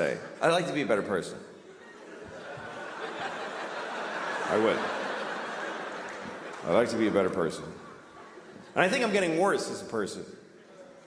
say. I'd like to be a better person. I would. I'd like to be a better person. And I think I'm getting worse as a person.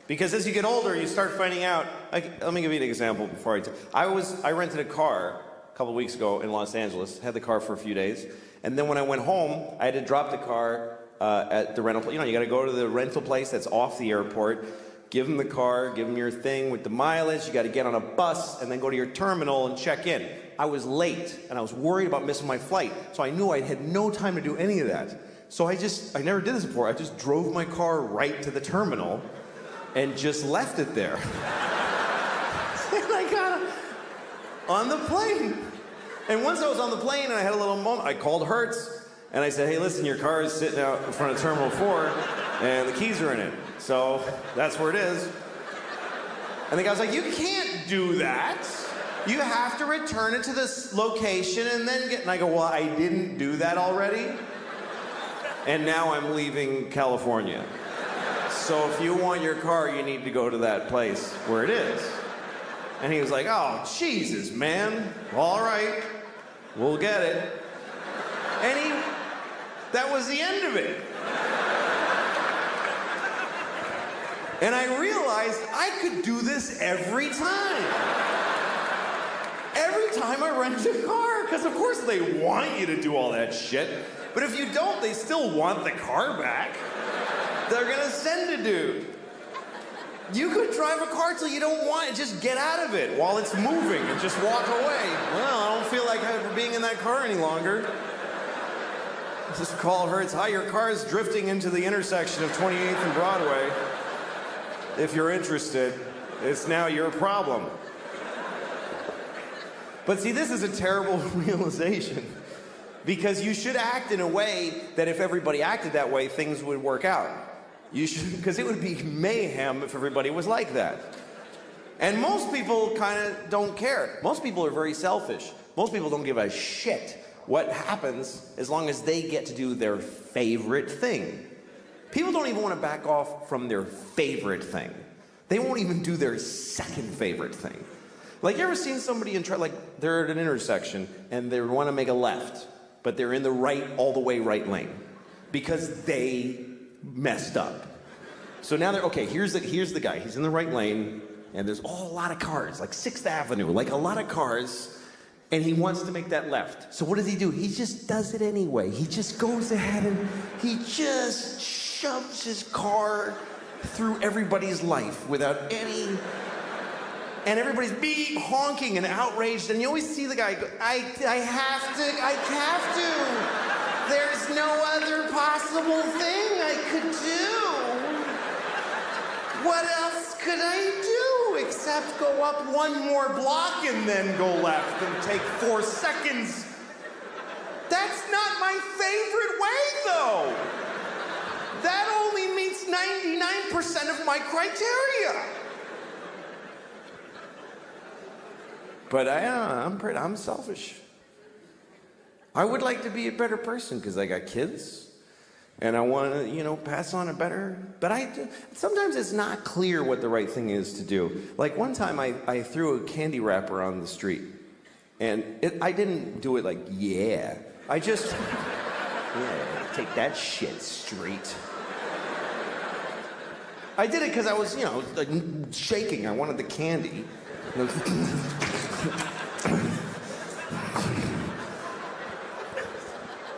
Because as you get older, you start finding out, let me give you an example before I rented a car a couple weeks ago in Los Angeles, had the car for a few days, and then when I went home, I had to drop the car at the rental place. You know, you gotta go to the rental place that's off the airport, give them the car, give them your thing with the mileage, you gotta get on a bus, and then go to your terminal and check in. I was late, and I was worried about missing my flight, so I knew I had no time to do any of that. So I never did this before, I just drove my car right to the terminal, and just left it there. And I got on the plane. And once I was on the plane and I had a little moment, I called Hertz and I said, hey, listen, your car is sitting out in front of Terminal 4 and the keys are in it. So that's where it is. And the guy was like, you can't do that. You have to return it to this location and then get, and I go, well, I didn't do that already. And now I'm leaving California. So if you want your car, you need to go to that place where it is. And he was like, oh, Jesus, man. All right, we'll get it. And that was the end of it. And I realized I could do this every time. Every time I rent a car, because of course they want you to do all that shit. But if you don't, they still want the car back. They're gonna send a dude. You could drive a car till you don't want it, just get out of it while it's moving and just walk away. Well, I don't feel like being in that car any longer. Just call Hertz, hi, your car is drifting into the intersection of 28th and Broadway. If you're interested, it's now your problem. But see, this is a terrible realization. Because you should act in a way that if everybody acted that way, things would work out. You should, because it would be mayhem if everybody was like that. And most people kind of don't care. Most people are very selfish. Most people don't give a shit what happens as long as they get to do their favorite thing. People don't even want to back off from their favorite thing. They won't even do their second favorite thing. Like, you ever seen somebody like they're at an intersection and they want to make a left, but they're in the all the way right lane because they messed up. So now okay, here's the guy. He's in the right lane, and there's a lot of cars, like 6th Avenue, like a lot of cars, and he wants to make that left. So what does he do? He just does it anyway. He just goes ahead and he just shoves his car through everybody's life without any... And everybody's honking and outraged, and you always see the guy go, I have to. There's no other possible thing I could do. What else could I do except go up one more block and then go left and take 4 seconds? That's not my favorite way, though. That only meets 99% of my criteria. But I'm selfish. I would like to be a better person because I got kids, and I want to, pass on a better. But sometimes it's not clear what the right thing is to do. Like one time, I threw a candy wrapper on the street, and I didn't do it like yeah. I just yeah, take that shit straight. I did it because I was like shaking. I wanted the candy.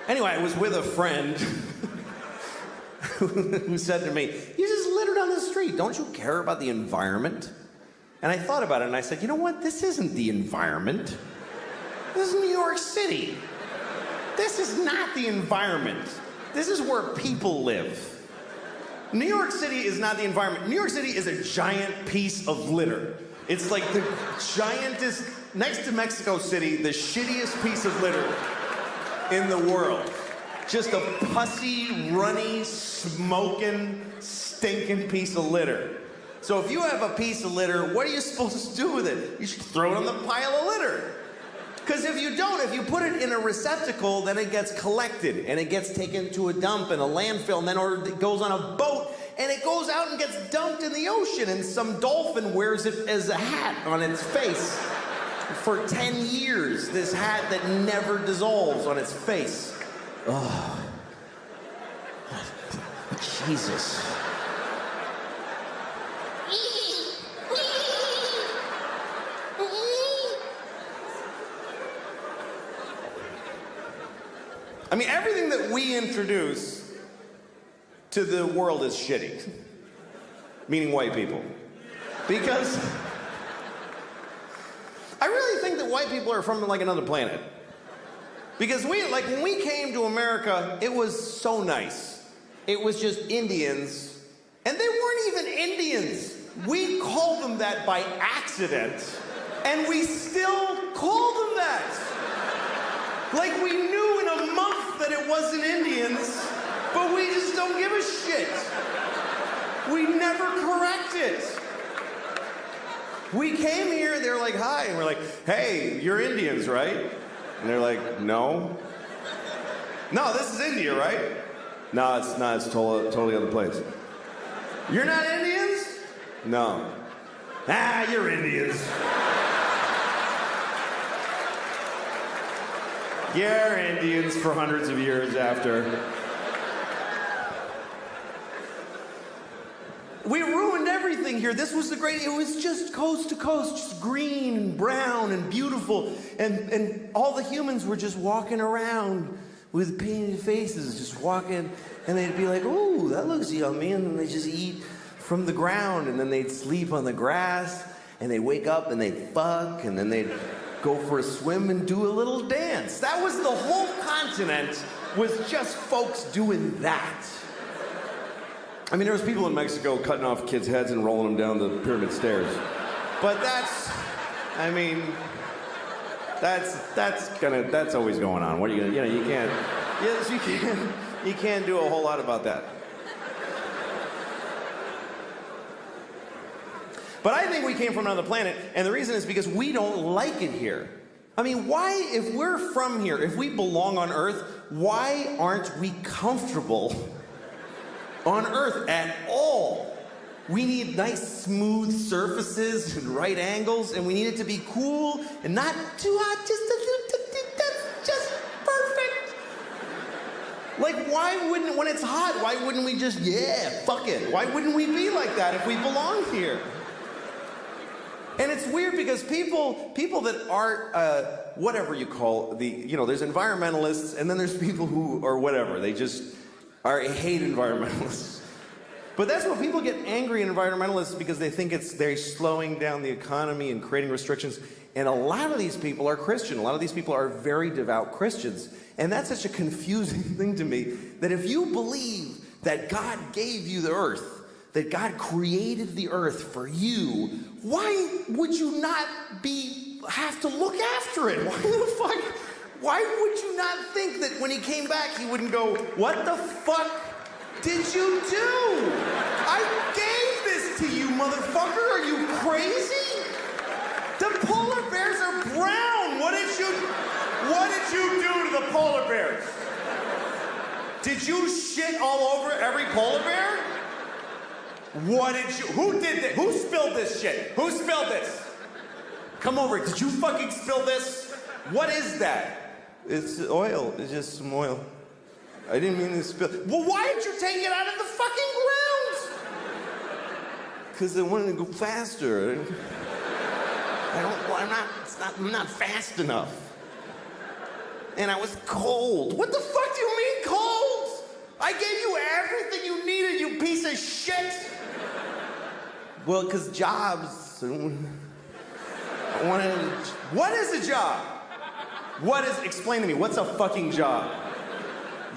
Anyway, I was with a friend who said to me, you just littered on the street. Don't you care about the environment? And I thought about it and I said, you know what? This isn't the environment. This is New York City. This is not the environment. This is where people live. New York City is not the environment. New York City is a giant piece of litter. It's like the giantest, next to Mexico City, the shittiest piece of litter in the world. Just a pussy, runny, smoking, stinking piece of litter. So if you have a piece of litter, what are you supposed to do with it? You should throw it on the pile of litter. Because if you don't, if you put it in a receptacle, then it gets collected, and it gets taken to a dump in a landfill, and then it goes on a boat, and it goes out and gets dumped in the ocean, and some dolphin wears it as a hat on its face. for 10 years, this hat that never dissolves on its face. Oh. Jesus. I mean, everything that we introduce to the world is shitty. Meaning white people. Because I really think that white people are from like another planet. Because when we came to America, it was so nice. It was just Indians, and they weren't even Indians. We called them that by accident, and we still call them that. Like we knew in a month that it wasn't Indians, but we just don't give a shit. We never correct it. We came here, they're like, hi, and we're like, hey, you're Indians, right? And they're like, no. No, this is India, right? No, it's not, it's a totally other place. You're not Indians? No. Ah, you're Indians. You're Indians for hundreds of years after. We ruined everything here. This was the great, it was just coast to coast, just green and brown and beautiful. And all the humans were just walking around with painted faces, just walking, and they'd be like, ooh, that looks yummy, and then they just eat from the ground, and then they'd sleep on the grass, and they'd wake up and they'd fuck, and then they'd go for a swim and do a little dance. That was the whole continent, was just folks doing that. I mean, there was people in Mexico cutting off kids' heads and rolling them down the pyramid stairs. But that's, I mean, that's always going on. What are you gonna, you can't, yes, you can't do a whole lot about that. But I think we came from another planet, and the reason is because we don't like it here. I mean, why, if we're from here, if we belong on Earth, why aren't we comfortable on Earth at all? We need nice, smooth surfaces and right angles, and we need it to be cool and not too hot, just a little, that's just perfect. Like, why wouldn't, when it's hot, why wouldn't we just, yeah, fuck it? Why wouldn't we be like that if we belong here? And it's weird because people that aren't, whatever you call there's environmentalists, and then there's people who are whatever, they just hate environmentalists. But that's what people get angry at environmentalists, because they think they're slowing down the economy and creating restrictions. And a lot of these people are Christian. A lot of these people are very devout Christians. And that's such a confusing thing to me, that if you believe that God gave you the earth, that God created the earth for you, why would you not have to look after it? Why the fuck? Why would you not think that when he came back, he wouldn't go, what the fuck did you do? I gave this to you, motherfucker. Are you crazy? The polar bears are brown. What did you do to the polar bears? Did you shit all over every polar bear? Who did this? Who spilled this shit? Who spilled this? Come over, did you fucking spill this? What is that? It's oil, it's just some oil. I didn't mean to spill. Well, why did you take it out of the fucking ground? Because I wanted to go faster. I'm not fast enough. And I was cold. What the fuck do you mean cold? I gave you everything you needed, you piece of shit. Well, because jobs. What is a job? Explain to me, what's a fucking job?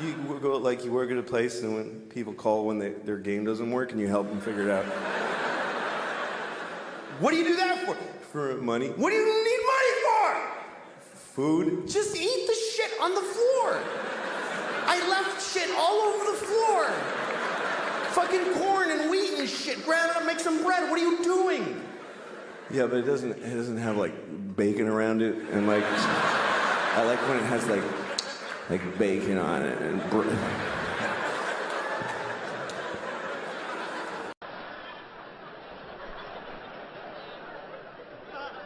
You work at a place, and when people call when their game doesn't work, and you help them figure it out. What do you do that for? For money. What do you need money for? Food. Just eat the shit on the floor. I left shit all over the floor. Fucking corn and wheat and shit. Grab it up, make some bread. What are you doing? Yeah, but it doesn't have like bacon around it, and like I like when it has like bacon on it and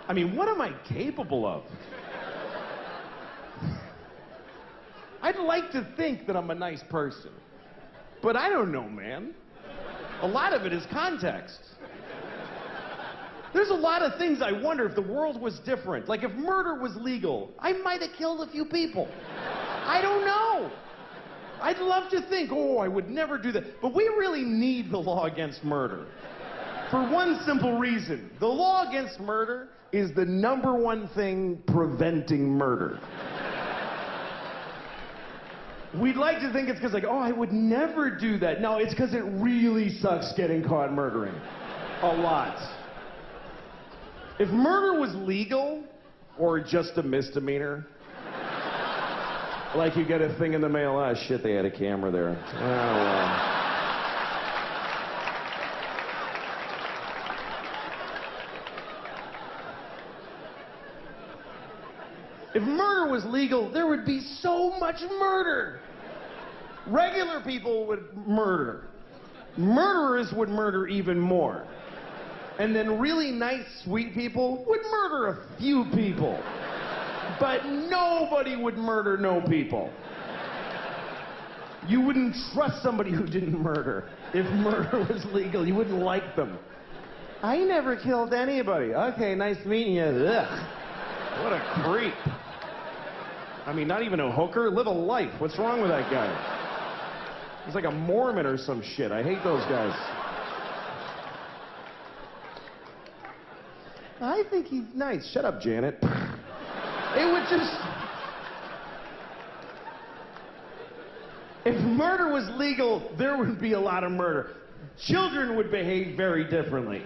I mean, what am I capable of? I'd like to think that I'm a nice person, but I don't know, man. A lot of it is context. There's a lot of things I wonder if the world was different. Like if murder was legal, I might have killed a few people. I don't know. I'd love to think, oh, I would never do that. But we really need the law against murder. For one simple reason. The law against murder is the #1 thing preventing murder. We'd like to think it's because, like, oh, I would never do that. No, it's because it really sucks getting caught murdering. A lot. If murder was legal, or just a misdemeanor, like you get a thing in the mail, ah, shit, they had a camera there. Oh, well. If murder was legal, there would be so much murder. Regular people would murder. Murderers would murder even more. And then really nice, sweet people would murder a few people. But nobody would murder no people. You wouldn't trust somebody who didn't murder. If murder was legal, you wouldn't like them. I never killed anybody. Okay, nice meeting you. Ugh. What a creep. I mean, not even a hooker. Live a life. What's wrong with that guy? He's like a Mormon or some shit. I hate those guys. I think he's nice. Shut up, Janet. It would just... If murder was legal, there would be a lot of murder. Children would behave very differently.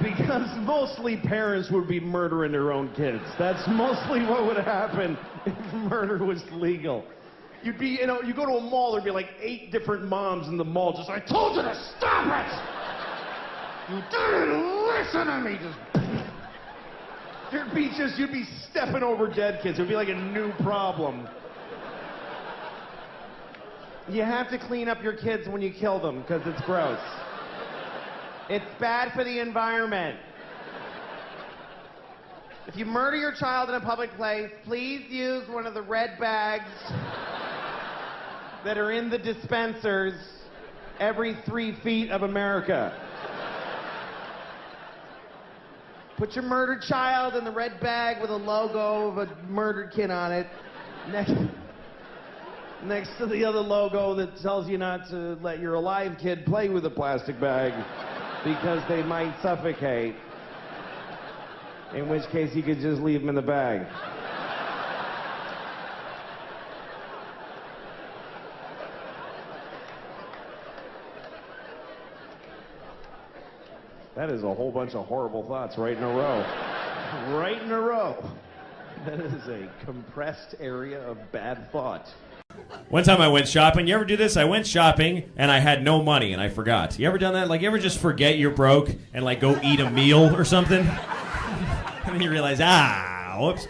Because mostly parents would be murdering their own kids. That's mostly what would happen if murder was legal. You'd be, you go to a mall, there'd be like 8 different moms in the mall just, I told you to stop it! You didn't listen to me! You'd be stepping over dead kids. It'd be like a new problem. You have to clean up your kids when you kill them, because it's gross. It's bad for the environment. If you murder your child in a public place, please use one of the red bags that are in the dispensers every 3 feet of America. Put your murdered child in the red bag with a logo of a murdered kid on it. Next to the other logo that tells you not to let your alive kid play with a plastic bag because they might suffocate. In which case you could just leave them in the bag. That is a whole bunch of horrible thoughts right in a row. Right in a row. That is a compressed area of bad thought. One time I went shopping. You ever do this? I went shopping and I had no money and I forgot. You ever done that? Like, you ever just forget you're broke and like go eat a meal or something? And then you realize, whoops.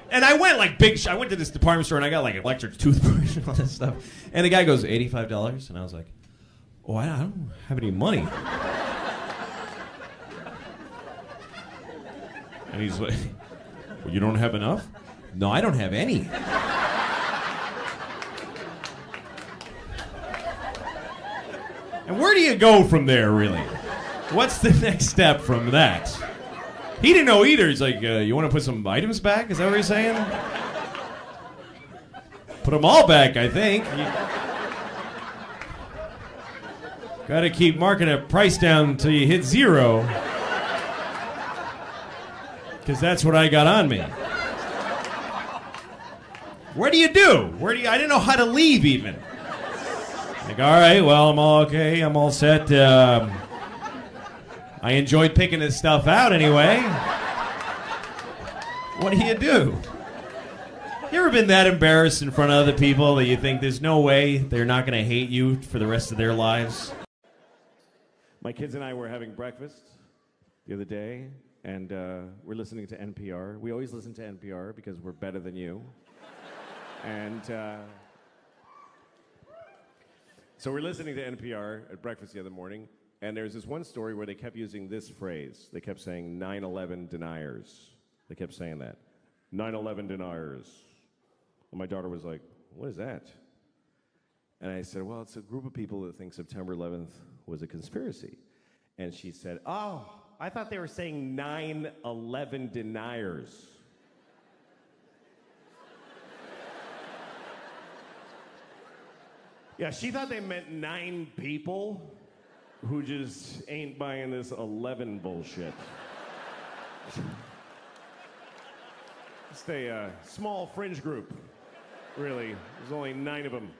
And I went like I went to this department store and I got like electric toothbrush and all this stuff. And the guy goes, $85? And I was like, oh, I don't have any money. And he's like, well, you don't have enough? No, I don't have any. And where do you go from there, really? What's the next step from that? He didn't know either. He's like, you want to put some items back? Is that what he's saying? Put them all back, I think. Got to keep marking a price down until you hit 0. Because that's what I got on me. Where do you do? I didn't know how to leave even. Like, all right, well, I'm all okay. I'm all set. I enjoyed picking this stuff out anyway. What do? You ever been that embarrassed in front of other people that you think there's no way they're not going to hate you for the rest of their lives? My kids and I were having breakfast the other day, and we're listening to NPR. We always listen to NPR because we're better than you. And so we're listening to NPR at breakfast the other morning, And there's this one story where they kept using this phrase. They kept saying 9/11 deniers. They kept saying that. 9/11 deniers. And my daughter was like, what is that? And I said, well, it's a group of people that think September 11th was a conspiracy. And she said, oh, I thought they were saying 9/11 deniers. Yeah, she thought they meant 9 people who just ain't buying this 11 bullshit. Just a small fringe group, really. There's only 9 of them.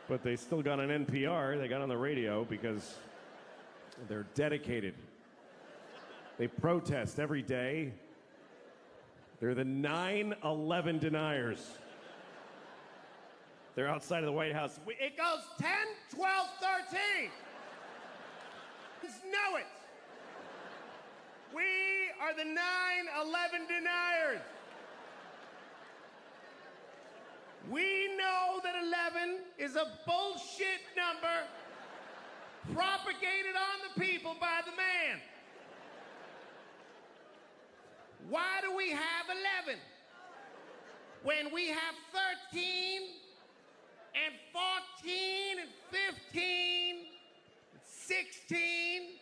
But they still got an NPR, they got on the radio because they're dedicated. They protest every day. They're the 9/11 deniers. They're outside of the White House. It goes 10, 12, 13. Just know it. We are the 9/11 deniers. We know that 11 is a bullshit number propagated on the people by the man. Why do we have 11 when we have 13 and 14 and 15 and 16,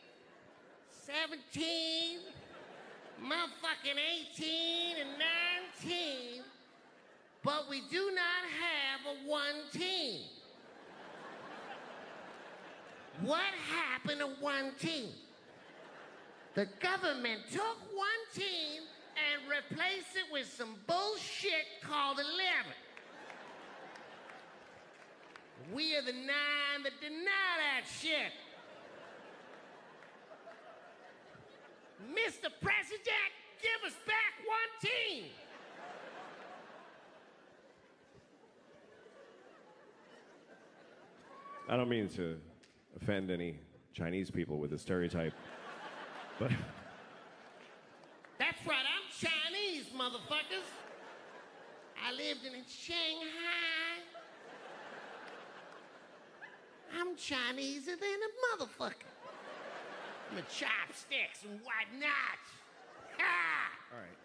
17, motherfucking 18 and 19, but we do not have a 1 team? What happened to 1 team? The government took 1 team and replaced it with some bullshit called 11. We are the 9 that deny that shit. Mr. President, give us back 1 team. I don't mean to offend any Chinese people with a stereotype, but... That's right, I'm Chinese, motherfuckers. I lived in Shanghai. I'm Chineser than a motherfucker. I'm a chopsticks and whatnot. Ha! All right.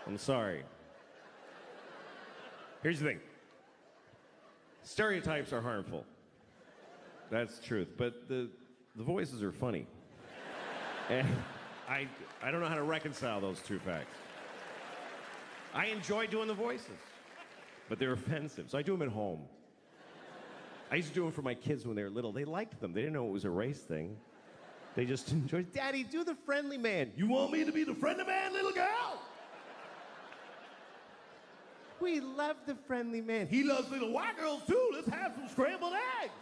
I'm sorry. Here's the thing. Stereotypes are harmful. That's the truth. But the voices are funny. And I don't know how to reconcile those two facts. I enjoy doing the voices, but they're offensive, so I do them at home. I used to do them for my kids when they were little. They liked them. They didn't know it was a race thing. They just enjoyed, Daddy, do the friendly man. You want me to be the friendly man, little girl? We love the friendly man. He loves little white girls, too. Let's have some scrambled eggs.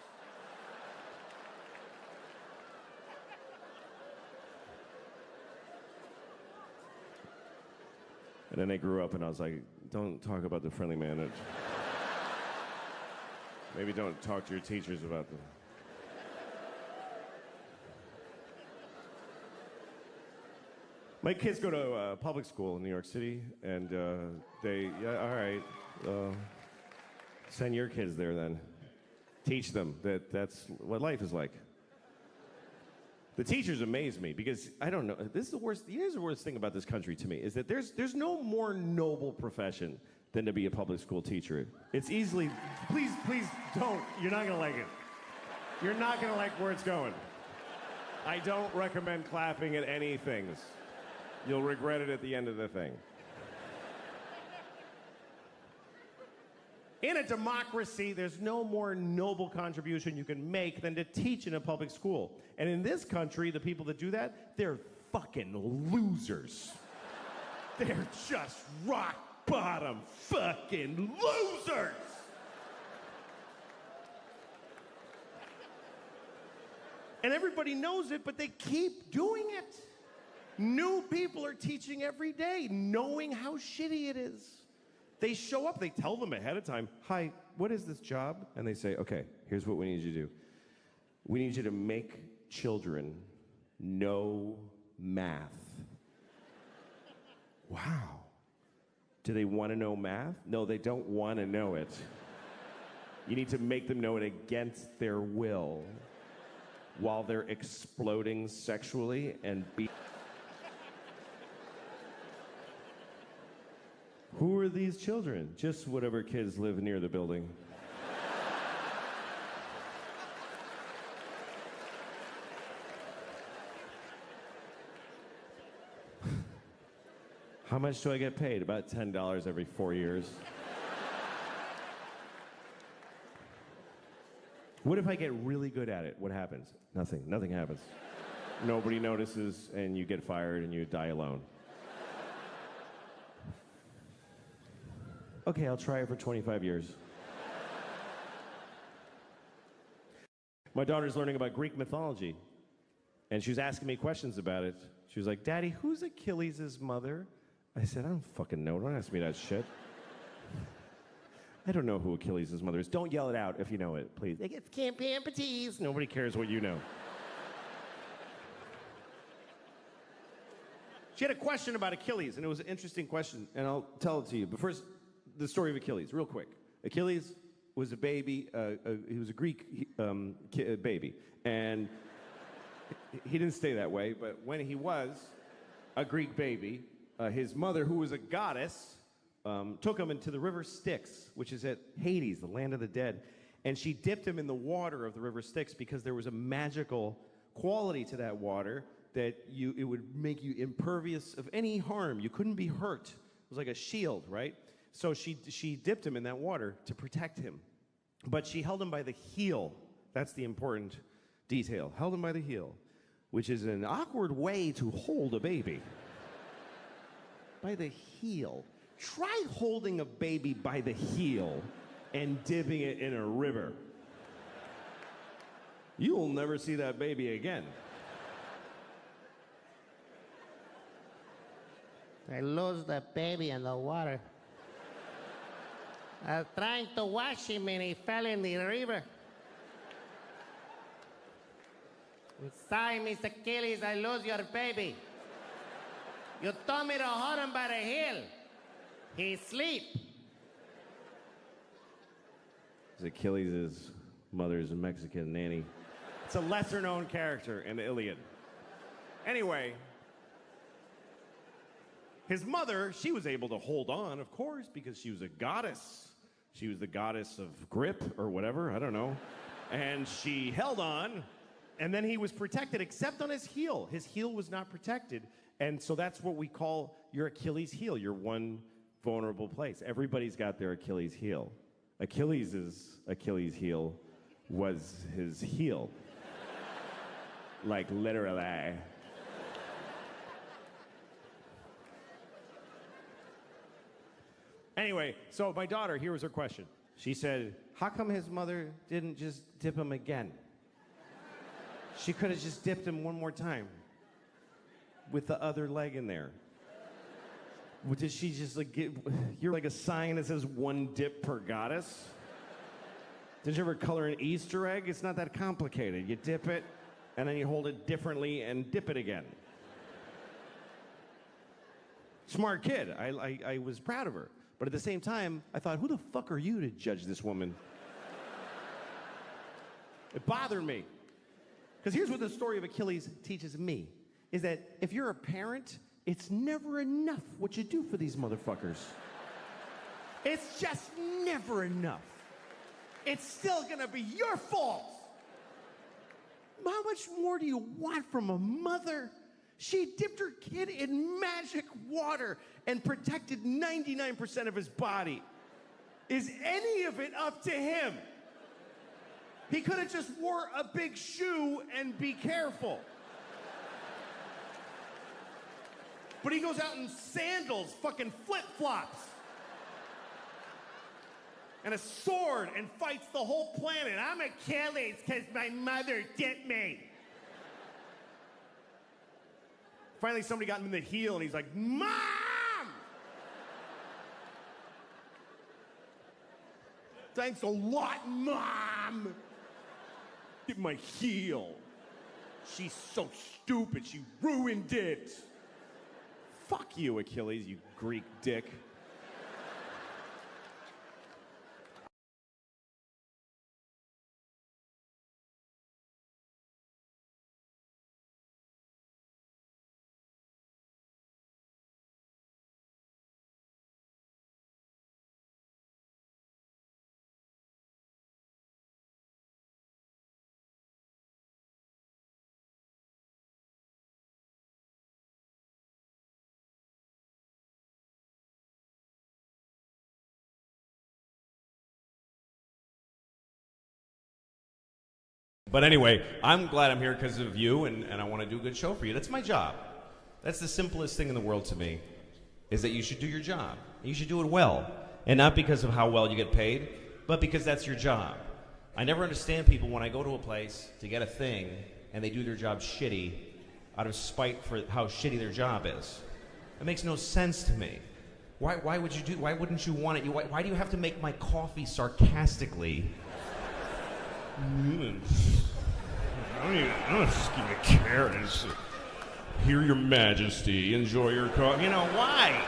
And then I grew up and I was like, don't talk about the friendly man. Maybe don't talk to your teachers about them. My kids go to public school in New York City, and all right, send your kids there then. Teach them that that's what life is like. The teachers amaze me because I don't know. This is the worst. Here's the worst thing about this country to me is that there's no more noble profession than to be a public school teacher. It's easily. Please don't. You're not gonna like it. You're not gonna like where it's going. I don't recommend clapping at any things. You'll regret it at the end of the thing. In a democracy, there's no more noble contribution you can make than to teach in a public school. And in this country, the people that do that, they're fucking losers. They're just rock bottom fucking losers. And everybody knows it, but they keep doing it. New people are teaching every day, knowing how shitty it is. They show up, they tell them ahead of time, hi, what is this job? And they say, okay, here's what we need you to do. We need you to make children know math. Wow. Do they want to know math? No, they don't want to know it. You need to make them know it against their will while they're exploding sexually and Who are these children? Just whatever kids live near the building. How much do I get paid? About $10 every 4 years. What if I get really good at it? What happens? Nothing. Nothing happens. Nobody notices, and you get fired, and you die alone. Okay, I'll try it for 25 years. My daughter's learning about Greek mythology, and she was asking me questions about it. She was like, Daddy, who's Achilles' mother? I said, I don't fucking know. Don't ask me that shit. I don't know who Achilles' mother is. Don't yell it out if you know it, please. It can't be amputees. Nobody cares what you know. She had a question about Achilles, and it was an interesting question, and I'll tell it to you. But first, the story of Achilles, real quick. Achilles was a baby. He was a Greek baby, and he didn't stay that way. But when he was a Greek baby, his mother, who was a goddess, took him into the river Styx, which is at Hades, the land of the dead. And she dipped him in the water of the river Styx because there was a magical quality to that water that it would make you impervious of any harm. You couldn't be hurt. It was like a shield, right? So she dipped him in that water to protect him. But she held him by the heel. That's the important detail. Held him by the heel, which is an awkward way to hold a baby. By the heel. Try holding a baby by the heel and dipping it in a river. You will never see that baby again. I lost the baby in the water. I was trying to wash him and he fell in the river. I'm sorry, Miss Achilles, I lost your baby. You told me to hold him by the heel. He's asleep. Achilles' mother's a Mexican nanny. It's a lesser-known character in the Iliad. Anyway, his mother, she was able to hold on, of course, because she was a goddess. She was the goddess of grip or whatever, I don't know. And she held on, and then he was protected, except on his heel. His heel was not protected. And so that's what we call your Achilles heel, your one vulnerable place. Everybody's got their Achilles heel. Achilles' Achilles heel was his heel. Like literally. Anyway, so my daughter, here was her question. She said, how come his mother didn't just dip him again? She could have just dipped him one more time with the other leg in there. Did she just like you're like a sign that says one dip per goddess? Did you ever color an Easter egg? It's not that complicated. You dip it, and then you hold it differently and dip it again. Smart kid. I was proud of her. But at the same time, I thought, who the fuck are you to judge this woman? It bothered me. Because here's what the story of Achilles teaches me, is that if you're a parent, it's never enough what you do for these motherfuckers. It's just never enough. It's still gonna be your fault. How much more do you want from a mother? She dipped her kid in magic water and protected 99% of his body. Is any of it up to him? He could have just wore a big shoe and be careful. But he goes out in sandals, fucking flip-flops, and a sword and fights the whole planet. I'm Achilles because my mother dipped me. Finally, somebody got him in the heel, and he's like, Mom! Thanks a lot, Mom! Get my heel. She's so stupid, she ruined it. Fuck you, Achilles, you Greek dick. But anyway, I'm glad I'm here because of you, and I want to do a good show for you. That's my job. That's the simplest thing in the world to me, is that you should do your job. You should do it well. And not because of how well you get paid, but because that's your job. I never understand people when I go to a place to get a thing, and they do their job shitty out of spite for how shitty their job is. It makes no sense to me. Why wouldn't you want it? Why do you have to make my coffee sarcastically? I don't just give you carrots. Here, Your Majesty, enjoy your coffee. You know, why?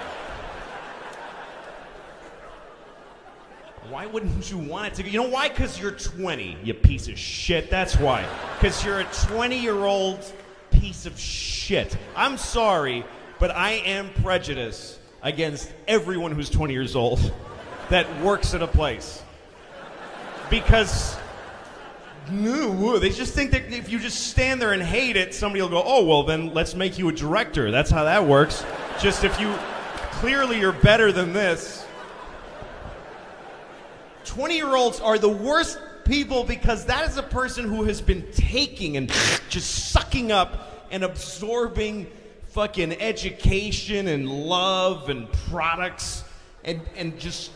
Why wouldn't you want it to? You know why? Because you're 20, you piece of shit. That's why. Because you're a 20-year-old piece of shit. I'm sorry, but I am prejudiced against everyone who's 20 years old that works at a place. Because they just think that if you just stand there and hate it, somebody will go, oh, well, then let's make you a director. That's how that works. Just if you, clearly you're better than this. 20-year-olds are the worst people because that is a person who has been taking and just sucking up and absorbing fucking education and love and products and just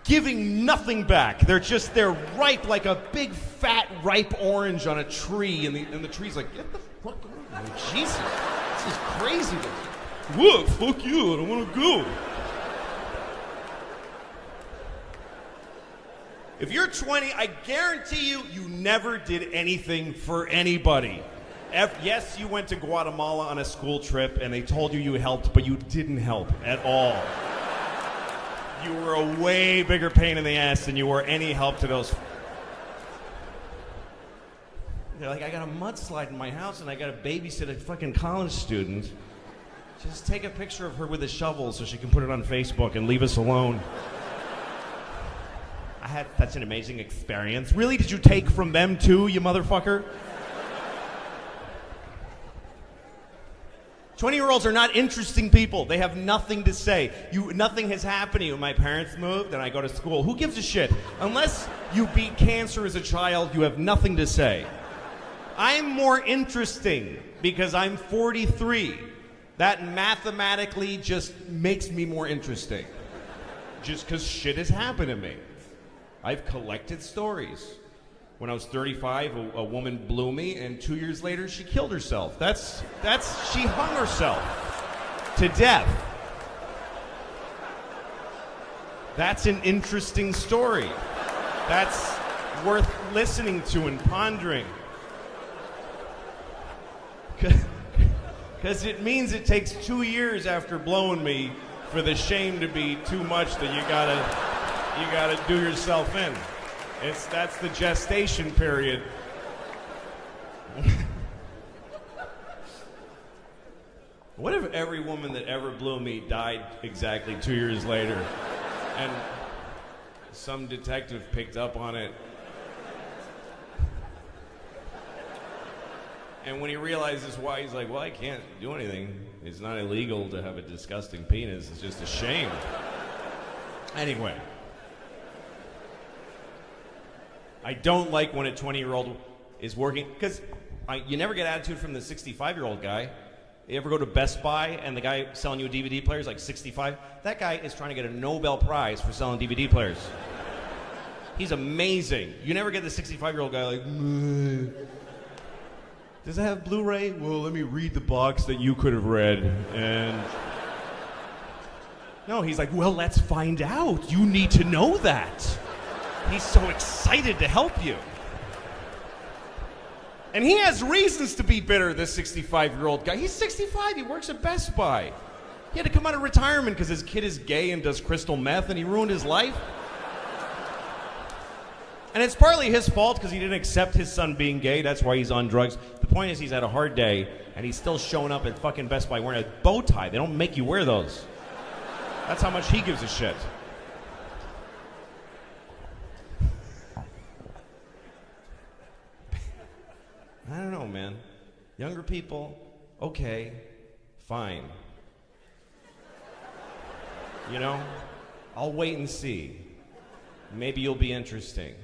giving nothing back. They're ripe like a big fat ripe orange on a tree, and the tree's like, get the fuck out of here. Jesus, this is crazy. What? Fuck you, I don't want to go. If you're 20, I guarantee you never did anything for anybody. Yes, you went to Guatemala on a school trip and they told you helped, but you didn't help at all. You were a way bigger pain in the ass than you were any help to those. They're like, I got a mudslide in my house and I got to babysit a fucking college student. Just take a picture of her with a shovel so she can put it on Facebook and leave us alone. I had such an amazing experience. Really? Did you take from them too, you motherfucker? 20-year-olds are not interesting people. They have nothing to say. Nothing has happened to you. My parents moved and I go to school. Who gives a shit? Unless you beat cancer as a child, you have nothing to say. I'm more interesting because I'm 43. That mathematically just makes me more interesting. Just because shit has happened to me. I've collected stories. When I was 35, a woman blew me, and 2 years later, she killed herself. She hung herself to death. That's an interesting story. That's worth listening to and pondering. Because it means it takes 2 years after blowing me for the shame to be too much that you gotta do yourself in. That's the gestation period. What if every woman that ever blew me died exactly 2 years later, and some detective picked up on it? And when he realizes why, he's like, well, I can't do anything. It's not illegal to have a disgusting penis. It's just a shame. Anyway. I don't like when a 20-year-old is working, because you never get attitude from the 65-year-old guy. You ever go to Best Buy and the guy selling you a DVD player is like 65? That guy is trying to get a Nobel Prize for selling DVD players. He's amazing. You never get the 65-year-old guy like, meh. Does it have Blu-ray? Well, let me read the box that you could have read. And no, he's like, well, let's find out. You need to know that. He's so excited to help you. And he has reasons to be bitter, this 65-year-old guy. He's 65, he works at Best Buy. He had to come out of retirement because his kid is gay and does crystal meth and he ruined his life. And it's partly his fault because he didn't accept his son being gay. That's why he's on drugs. The point is he's had a hard day and he's still showing up at fucking Best Buy wearing a bow tie. They don't make you wear those. That's how much he gives a shit. I don't know, man. Younger people, okay, fine. You know, I'll wait and see. Maybe you'll be interesting.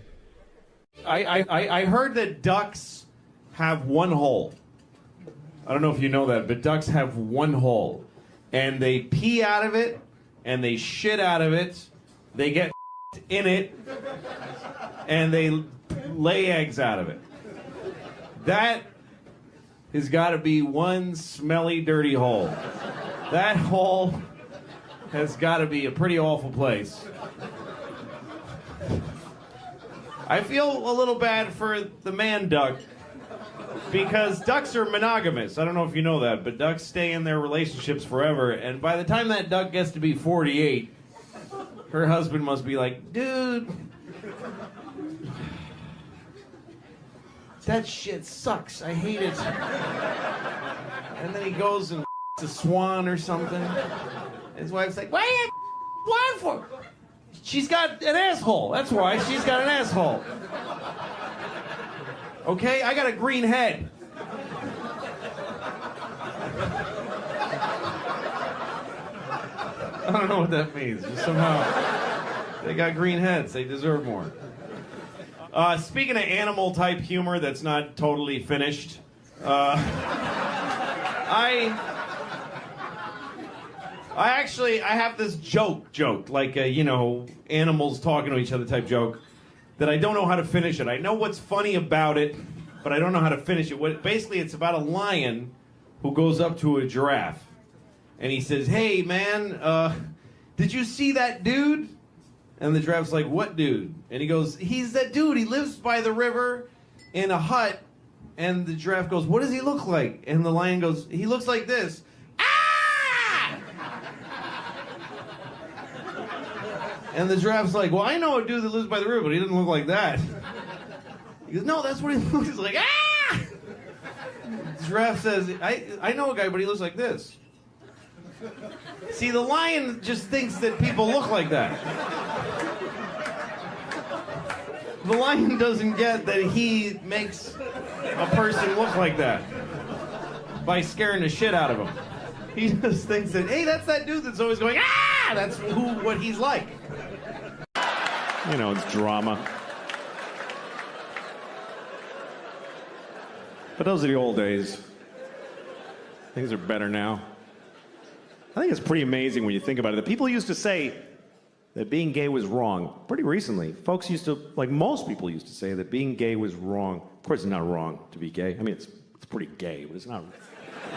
I heard that ducks have one hole. I don't know if you know that, but ducks have one hole. And they pee out of it, and they shit out of it, they get in it, and they lay eggs out of it. That has got to be one smelly, dirty hole. That hole has got to be a pretty awful place. I feel a little bad for the man duck because ducks are monogamous. I don't know if you know that, but ducks stay in their relationships forever. And by the time that duck gets to be 48, her husband must be like, dude, that shit sucks. I hate it. And then he goes and a swan or something. His wife's like, why are you swan for? She's got an asshole. That's why she's got an asshole. Okay, I got a green head. I don't know what that means. Just somehow they got green heads. They deserve more. Speaking of animal type humor that's not totally finished, I have this joke, like, animals talking to each other type joke, that I don't know how to finish it. I know what's funny about it, but I don't know how to finish it. Basically, it's about a lion who goes up to a giraffe, and he says, hey, man, did you see that dude? And the giraffe's like, what dude? And he goes, he's that dude. He lives by the river in a hut. And the giraffe goes, what does he look like? And the lion goes, he looks like this. And the giraffe's like, well, I know a dude that lives by the river, but he doesn't look like that. He goes, no, that's what he looks like. Ah! The giraffe says, I know a guy, but he looks like this. See, the lion just thinks that people look like that. The lion doesn't get that he makes a person look like that by scaring the shit out of him. He just thinks that, hey, that's that dude that's always going, ah! That's what he's like. You know, it's drama. But those are the old days. Things are better now. I think it's pretty amazing when you think about it. The people used to say that being gay was wrong. Pretty recently, folks used to, like most people used to say that being gay was wrong. Of course, it's not wrong to be gay. I mean, it's pretty gay, but it's not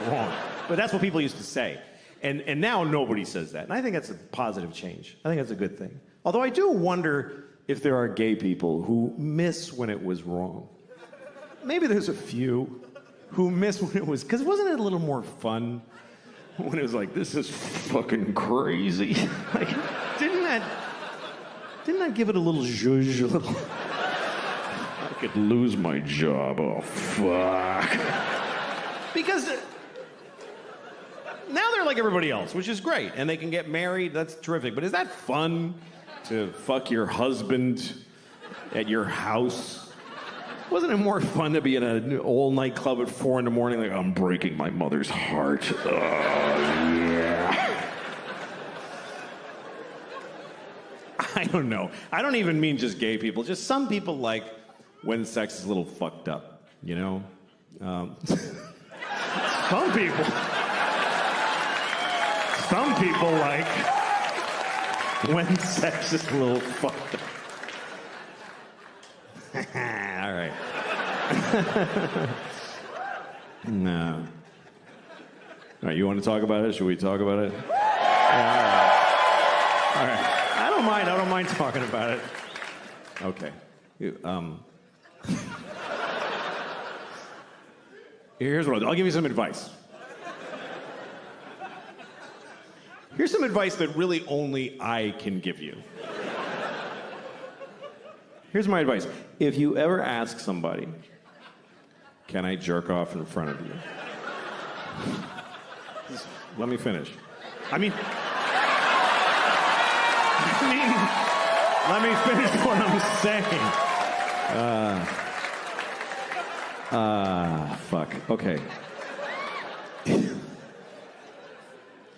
wrong. But that's what people used to say. And now nobody says that. And I think that's a positive change. I think that's a good thing. Although I do wonder if there are gay people who miss when it was wrong. Maybe there's a few who miss when it was, because wasn't it a little more fun when it was like, this is fucking crazy? Like, didn't that give it a little zhuzh, a little, I could lose my job, oh fuck. Because now they're like everybody else, which is great, and they can get married, that's terrific, but is that fun to fuck your husband at your house? Wasn't it more fun to be in an old nightclub at 4 a.m, like, I'm breaking my mother's heart? Oh, yeah. I don't know. I don't even mean just gay people. Just some people like when sex is a little fucked up, you know? Some people like when sex is a little fucked up. All right. No. All right, you want to talk about it? Should we talk about it? Yeah, all right. I don't mind talking about it. Okay. Here's what I'll give you some advice. Here's some advice that really only I can give you. Here's my advice. If you ever ask somebody, can I jerk off in front of you? Just let me finish. Let me finish what I'm saying. Fuck. Okay.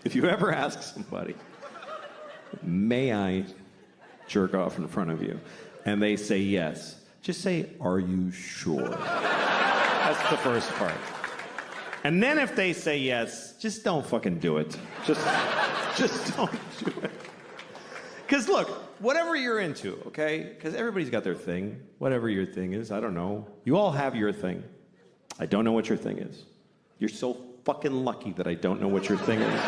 If you ever ask somebody, may I jerk off in front of you? And they say yes, just say, are you sure? That's the first part. And then if they say yes, just don't fucking do it. Just don't do it. Because look, whatever you're into, okay? Because everybody's got their thing. Whatever your thing is, I don't know. You all have your thing. I don't know what your thing is. You're so fucking lucky that I don't know what your thing is.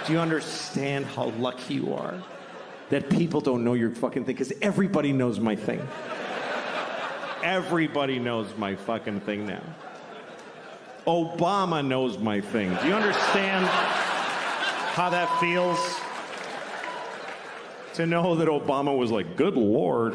Do you understand how lucky you are that people don't know your fucking thing? Because everybody knows my thing. Everybody knows my fucking thing now. Obama knows my thing. Do you understand how that feels? To know that Obama was like, good Lord.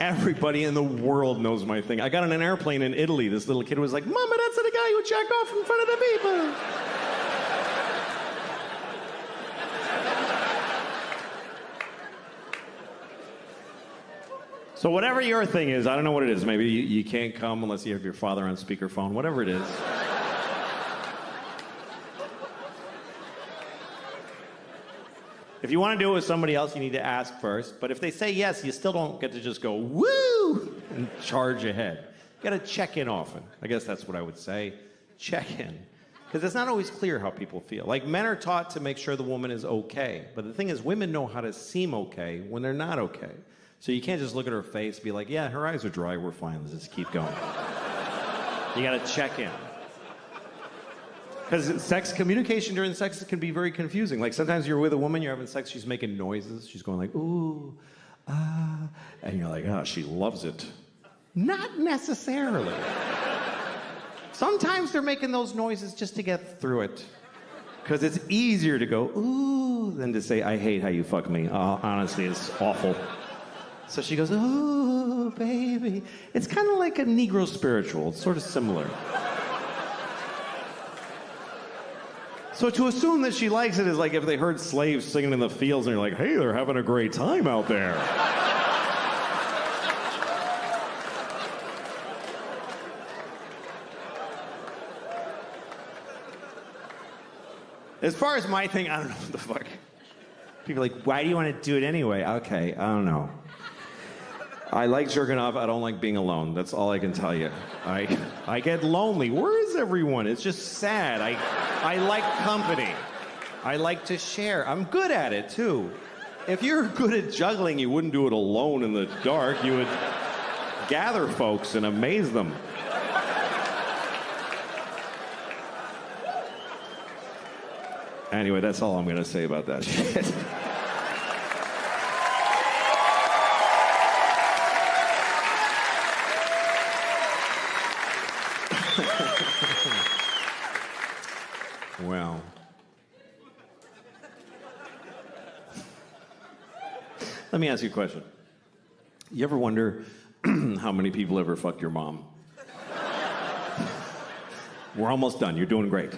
Everybody in the world knows my thing. I got on an airplane in Italy. This little kid was like, Mama, that's the guy who jacked off in front of the people. So whatever your thing is, I don't know what it is. Maybe you can't come unless you have your father on speakerphone, whatever it is. If you want to do it with somebody else, you need to ask first. But if they say yes, you still don't get to just go, woo, and charge ahead. You got to check in often. I guess that's what I would say. Check in. Because it's not always clear how people feel. Like, men are taught to make sure the woman is okay. But the thing is, women know how to seem okay when they're not okay. So you can't just look at her face and be like, yeah, her eyes are dry, we're fine, let's just keep going. You got to check in. Because sex, communication during sex can be very confusing. Like, sometimes you're with a woman, you're having sex, she's making noises, she's going like, ooh, ah, and you're like, oh, she loves it. Not necessarily. Sometimes they're making those noises just to get through it. Because it's easier to go, ooh, than to say, I hate how you fuck me. Honestly, it's awful. So she goes, ooh, baby. It's kind of like a Negro spiritual. It's sort of similar. So to assume that she likes it is like if they heard slaves singing in the fields and you're like, hey, they're having a great time out there. As far as my thing, I don't know what the fuck. People are like, why do you want to do it anyway? Okay, I don't know. I like jerking off. I don't like being alone. That's all I can tell you. I get lonely. Where is everyone? It's just sad. I like company. I like to share. I'm good at it, too. If you're good at juggling, you wouldn't do it alone in the dark. You would gather folks and amaze them. Anyway, that's all I'm going to say about that shit. Well. Let me ask you a question. You ever wonder how many people ever fucked your mom? We're almost done. You're doing great.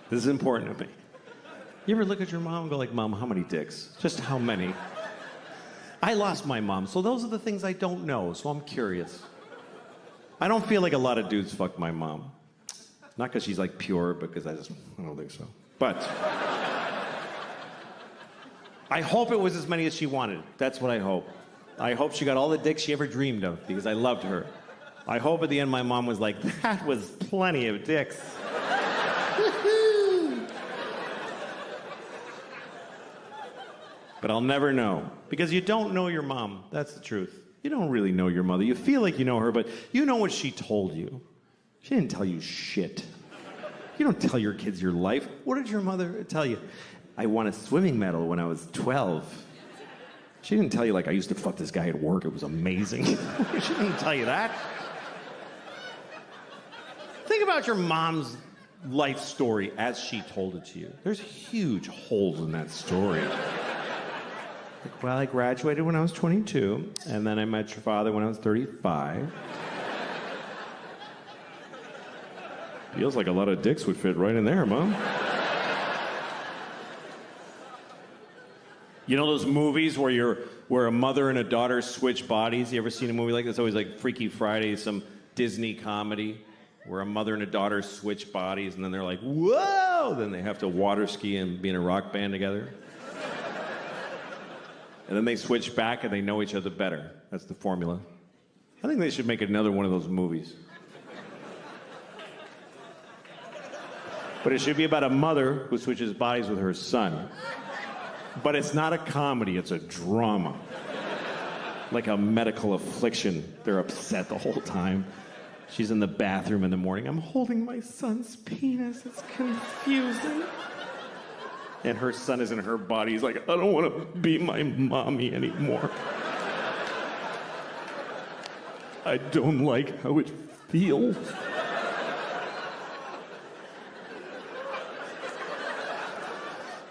This is important to me. You ever look at your mom and go like, Mom, how many dicks? Just how many? I lost my mom, so those are the things I don't know, so I'm curious. I don't feel like a lot of dudes fucked my mom. Not because she's like pure, because I don't think so. But I hope it was as many as she wanted. That's what I hope. I hope she got all the dicks she ever dreamed of, because I loved her. I hope at the end my mom was like, that was plenty of dicks. But I'll never know, because you don't know your mom. That's the truth. You don't really know your mother. You feel like you know her, but you know what she told you. She didn't tell you shit. You don't tell your kids your life. What did your mother tell you? I won a swimming medal when I was 12. She didn't tell you, like, I used to fuck this guy at work. It was amazing. She didn't tell you that. Think about your mom's life story as she told it to you. There's huge holes in that story. Like, well, I graduated when I was 22, and then I met your father when I was 35. Feels like a lot of dicks would fit right in there, Mom. You know those movies where a mother and a daughter switch bodies? You ever seen a movie like this? Always like Freaky Friday, some Disney comedy, where a mother and a daughter switch bodies, and then they're like, whoa! whoa! Then they have to water ski and be in a rock band together. And then they switch back and they know each other better. That's the formula. I think they should make another one of those movies. But it should be about a mother who switches bodies with her son. But it's not a comedy, it's a drama. Like a medical affliction. They're upset the whole time. She's in the bathroom in the morning. I'm holding my son's penis. It's confusing. And her son is in her body. He's like, I don't want to be my mommy anymore. I don't like how it feels.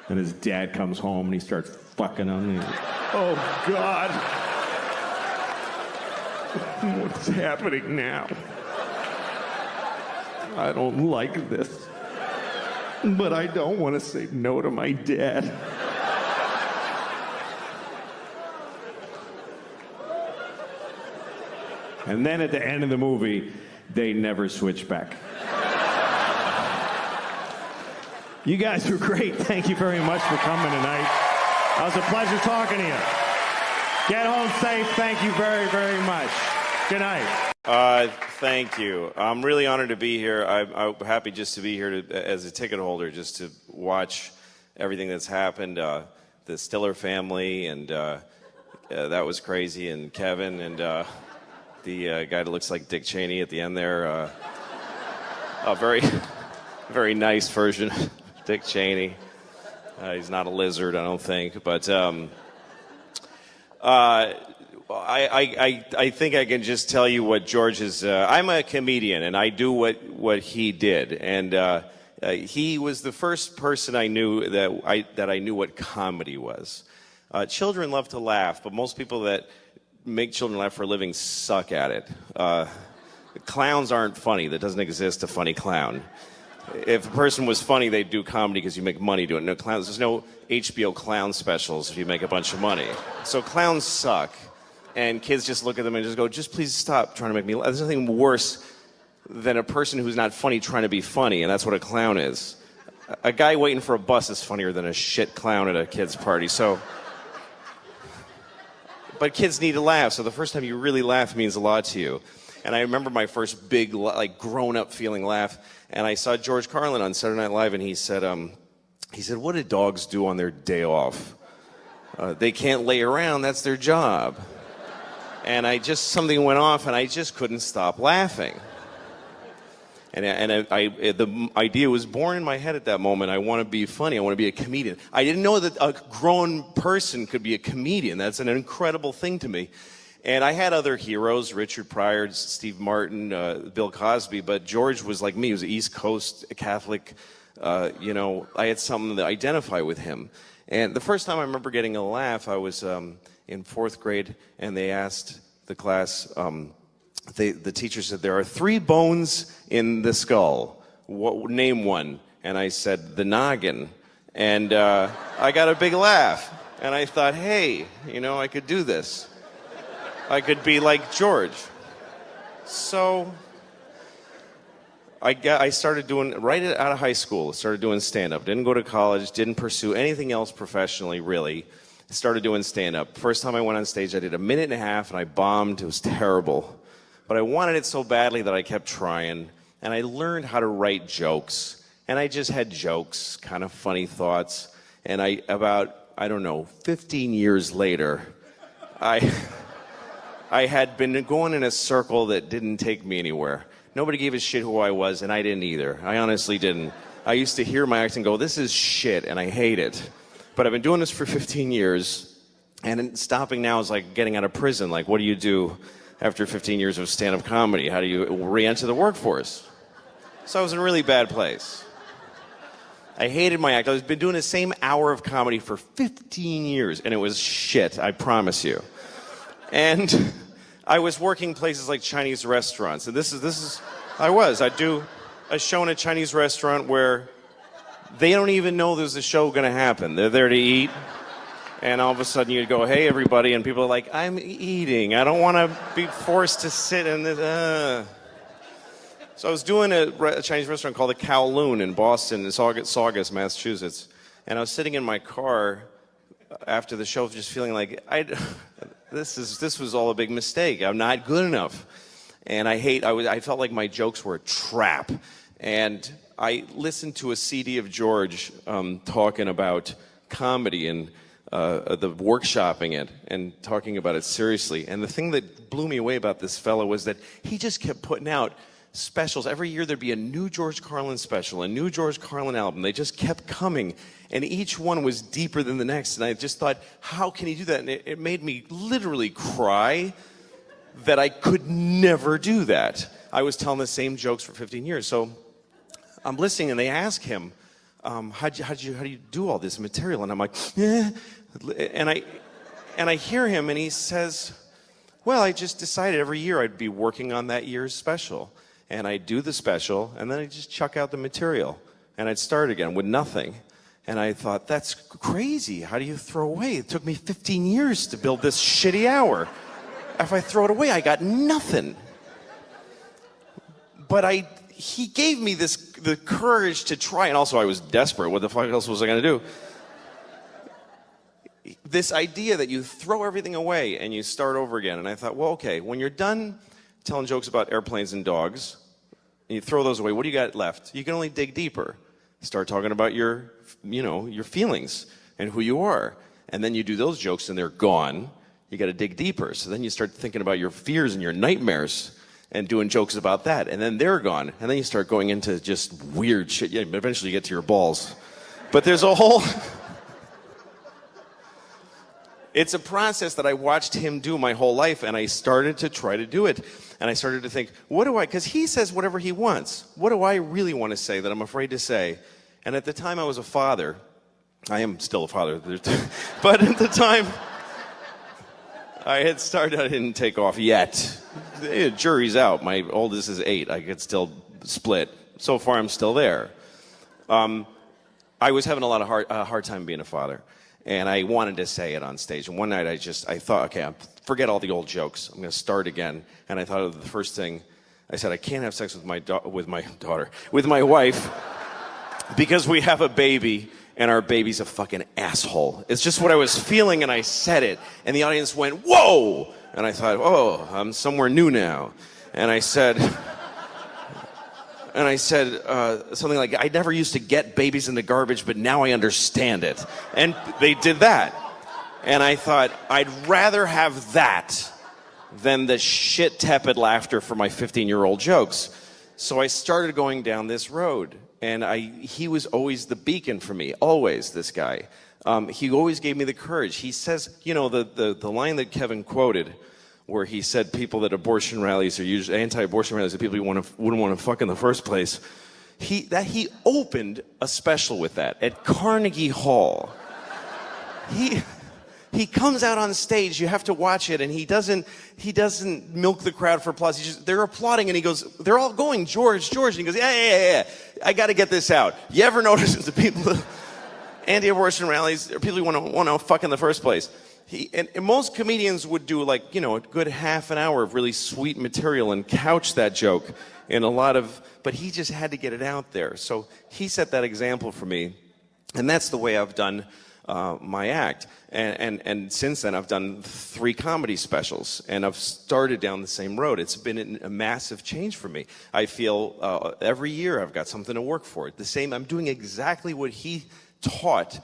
And his dad comes home and he starts fucking on me. Oh, God. What's happening now? I don't like this. But I don't want to say no to my dad. And then at the end of the movie, they never switch back. You guys were great. Thank you very much for coming tonight. It was a pleasure talking to you. Get home safe. Thank you very, very much. Good night. Thank you. I'm really honored to be here. I'm happy just to be here as a ticket holder, just to watch everything that's happened. The Stiller family, and that was crazy, and Kevin, and the guy that looks like Dick Cheney at the end there. A very, very nice version of Dick Cheney. He's not a lizard, I don't think, but I think I can just tell you what George is. I'm a comedian, and I do what he did, and he was the first person I knew that I knew what comedy was. Children love to laugh, but most people that make children laugh for a living suck at it. Clowns aren't funny. There doesn't exist a funny clown. If a person was funny, they'd do comedy because you make money doing it. No clowns. There's no HBO clown specials if you make a bunch of money. So clowns suck. And kids just look at them and just go, just please stop trying to make me laugh. There's nothing worse than a person who's not funny trying to be funny, and that's what a clown is. A guy waiting for a bus is funnier than a shit clown at a kid's party. So, but kids need to laugh, so the first time you really laugh means a lot to you. And I remember my first big, like, grown-up feeling laugh, and I saw George Carlin on Saturday Night Live, and he said, what do dogs do on their day off? They can't lay around, that's their job. And something went off, and I just couldn't stop laughing. And the idea was born in my head at that moment. I want to be funny. I want to be a comedian. I didn't know that a grown person could be a comedian. That's an incredible thing to me. And I had other heroes, Richard Pryor, Steve Martin, Bill Cosby, but George was like me. He was an East Coast Catholic. I had something to identify with him. And the first time I remember getting a laugh, I was in fourth grade, and they asked the class, the teacher said, there are 3 bones in the skull. Name one. And I said, the noggin. And I got a big laugh. And I thought, hey, I could do this. I could be like George. So I started doing, right out of high school, started doing stand-up. Didn't go to college, didn't pursue anything else professionally, really. Started doing stand-up. First time I went on stage, I did a minute and a half, and I bombed. It was terrible. But I wanted it so badly that I kept trying, and I learned how to write jokes. And I just had jokes, kind of funny thoughts. And about 15 years later, I had been going in a circle that didn't take me anywhere. Nobody gave a shit who I was, and I didn't either. I honestly didn't. I used to hear my act and go, this is shit, and I hate it. But I've been doing this for 15 years, and stopping now is like getting out of prison. Like, what do you do after 15 years of stand-up comedy? How do you re-enter the workforce? So I was in a really bad place. I hated my act. I've been doing the same hour of comedy for 15 years, and it was shit, I promise you. And I was working places like Chinese restaurants, and I'd do a show in a Chinese restaurant where they don't even know there's a show going to happen. They're there to eat, and all of a sudden you go, hey, everybody, and people are like, I'm eating. I don't want to be forced to sit in this. So I was doing a Chinese restaurant called the 𝐂𝐊'𝐬 in Boston, in Saugus, Massachusetts. And I was sitting in my car after the show just feeling like, this was all a big mistake. I'm not good enough. And I felt like my jokes were a trap. And I listened to a CD of George talking about comedy and the workshopping it and talking about it seriously. And the thing that blew me away about this fellow was that he just kept putting out specials. Every year there'd be a new George Carlin special, a new George Carlin album. They just kept coming, and each one was deeper than the next. And I just thought, how can he do that? And it made me literally cry that I could never do that. I was telling the same jokes for 15 years. So I'm listening, and they ask him, how do you do all this material? And I'm like, and I hear him, and he says, well, I just decided every year I'd be working on that year's special. And I'd do the special, and then I'd just chuck out the material. And I'd start again with nothing. And I thought, that's crazy. How do you throw away? It took me 15 years to build this shitty hour. If I throw it away, I got nothing. But he gave me the courage to try, and also I was desperate. What the fuck else was I going to do? This idea that you throw everything away and you start over again. And I thought, well, okay, when you're done telling jokes about airplanes and dogs, and you throw those away, what do you got left? You can only dig deeper. Start talking about your feelings and who you are. And then you do those jokes and they're gone. You got to dig deeper. So then you start thinking about your fears and your nightmares and doing jokes about that. And then they're gone. And then you start going into just weird shit. Yeah, eventually you get to your balls. But there's a whole... It's a process that I watched him do my whole life, and I started to try to do it. And I started to think, because he says whatever he wants. What do I really want to say that I'm afraid to say? And at the time I was a father. I am still a father. But at the time, I didn't take off yet. The jury's out. My oldest is 8. I could still split. So far, I'm still there. I was having a hard time being a father. And I wanted to say it on stage. And one night I thought, okay, forget all the old jokes. I'm going to start again. And I thought of the first thing. I said, I can't have sex with my wife, because we have a baby, and our baby's a fucking asshole. It's just what I was feeling, and I said it. And the audience went, whoa! And I thought, oh, I'm somewhere new now. And I said something like, I never used to get babies in the garbage, but now I understand it. And they did that. And I thought, I'd rather have that than the shit tepid laughter for my 15-year-old jokes. So I started going down this road. And he was always the beacon for me, always, this guy. He always gave me the courage. He says, the line that Kevin quoted, where he said people that abortion rallies are usually anti-abortion rallies, are people you wouldn't want to fuck in the first place. He opened a special with that at Carnegie Hall. He comes out on stage. You have to watch it, and he doesn't milk the crowd for applause. They're applauding, and he goes, they're all going, George, and he goes, yeah. I got to get this out. You ever notice the people anti-abortion rallies are people you want to fuck in the first place? And most comedians would do a good half an hour of really sweet material and couch that joke in but he just had to get it out there. So he set that example for me, and that's the way I've done my act. And since then I've done 3 comedy specials, and I've started down the same road. It's been a massive change for me. I feel every year I've got something to work for. I'm doing exactly what he taught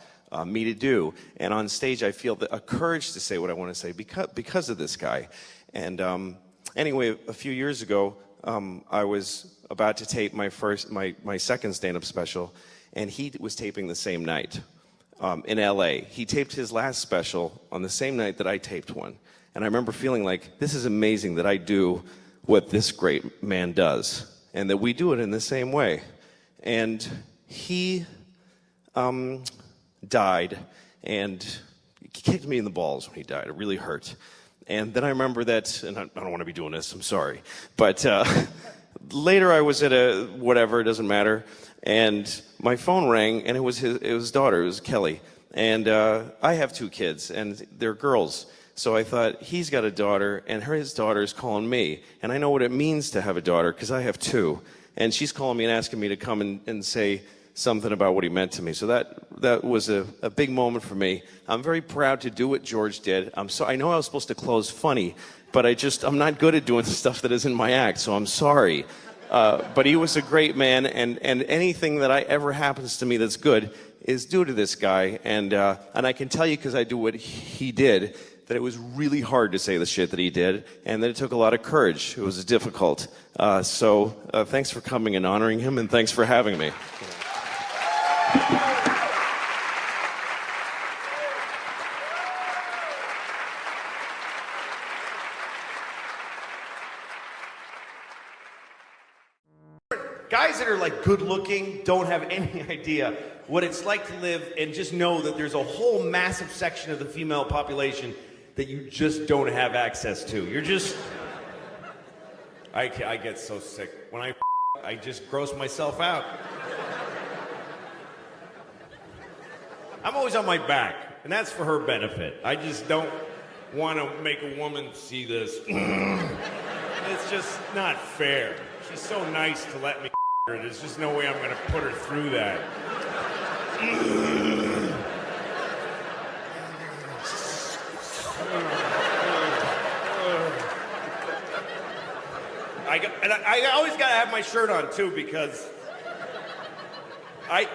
me to do, and on stage I feel a courage to say what I want to say because of this guy. And anyway, a few years ago, I was about to tape my second stand-up special, and he was taping the same night in LA. He taped his last special on the same night that I taped one, and I remember feeling like, this is amazing that I do what this great man does, and that we do it in the same way. And he died, and he kicked me in the balls when he died. It really hurt. And then I remember that, and I don't want to be doing this, I'm sorry, but later I was at it doesn't matter, and my phone rang, and it was his daughter, it was Kelly. And I have 2 kids, and they're girls. So I thought, he's got a daughter, and his daughter is calling me. And I know what it means to have a daughter, because I have 2. and she's calling me and asking me to come and say something about what he meant to me. So that was a big moment for me. I'm very proud to do what George did. I know I was supposed to close funny, but I'm not good at doing stuff that isn't my act, so I'm sorry. But he was a great man, and anything that ever happens to me that's good is due to this guy. And I can tell you, because I do what he did, that it was really hard to say the shit that he did, and that it took a lot of courage. It was difficult. So thanks for coming and honoring him, and thanks for having me. Guys that are like good looking don't have any idea what it's like to live and just know that there's a whole massive section of the female population that you just don't have access to. You're just... I get so sick. When I just gross myself out. I'm always on my back, and that's for her benefit. I just don't want to make a woman see this. It's just not fair. She's so nice to let me her. There's just no way I'm going to put her through that. I always got to have my shirt on, too, because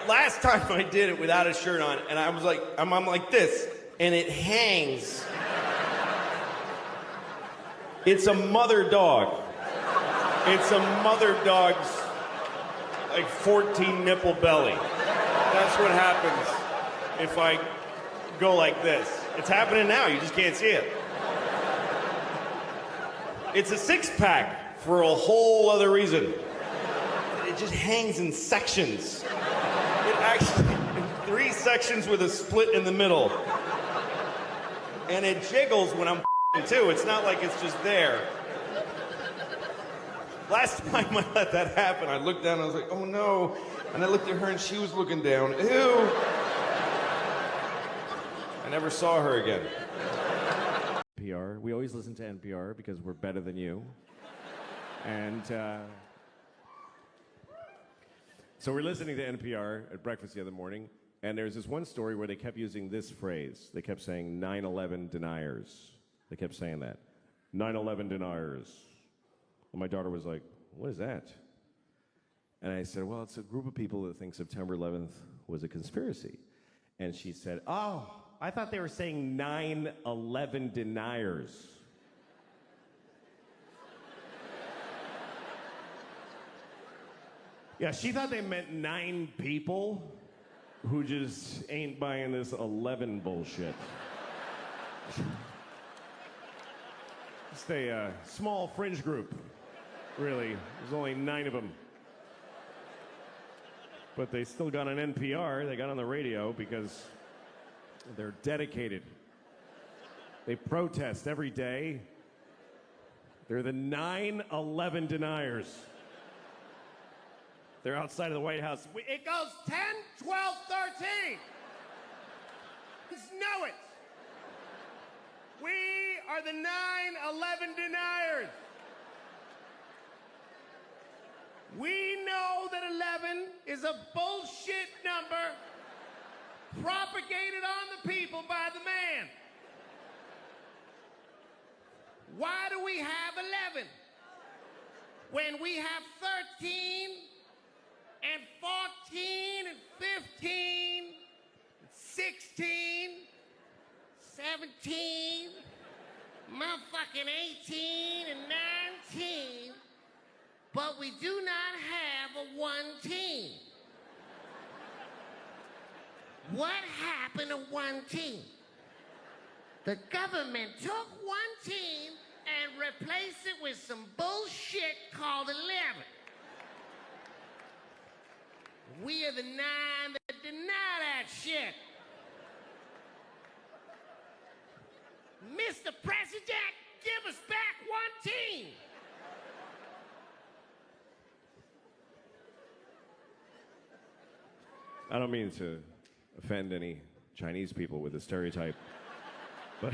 last time I did it without a shirt on, and I was like, I'm like this, and it hangs. It's a mother dog. It's a mother dog's, like, 14 nipple belly. That's what happens if I go like this. It's happening now, you just can't see it. It's a six-pack for a whole other reason. It just hangs in sections. It actually, in 3 sections with a split in the middle. And it jiggles when I'm too. It's not like it's just there. Last time I let that happen, I looked down and I was like, oh no. And I looked at her and she was looking down. Ew. I never saw her again. NPR. We always listen to NPR because we're better than you. And so we're listening to NPR at breakfast the other morning, and there's this one story where they kept using this phrase. They kept saying 9/11 deniers. They kept saying that. 9/11 deniers. And my daughter was like, what is that? And I said, well, it's a group of people that think September 11th was a conspiracy. And she said, oh, I thought they were saying 9/11 deniers. Yeah, she thought they meant 9 people who just ain't buying this 11 bullshit. Just a small fringe group, really. There's only 9 of them. But they still got on NPR, they got on the radio because they're dedicated. They protest every day. They're the 9/11 deniers. They're outside of the White House. It goes 10, 12, 13. Just know it. We are the 9/11 deniers. We know that 11 is a bullshit number propagated on the people by the man. Why do we have 11 when we have 13 and 14 and 15 and 16, 17, motherfucking 18 and 19, but we do not have a 1 team? What happened to 1 team? The government took 1 team and replaced it with some bullshit called 11. We are the 9 that deny that shit. Mr. President, give us back 1 team. I don't mean to offend any Chinese people with the stereotype, but...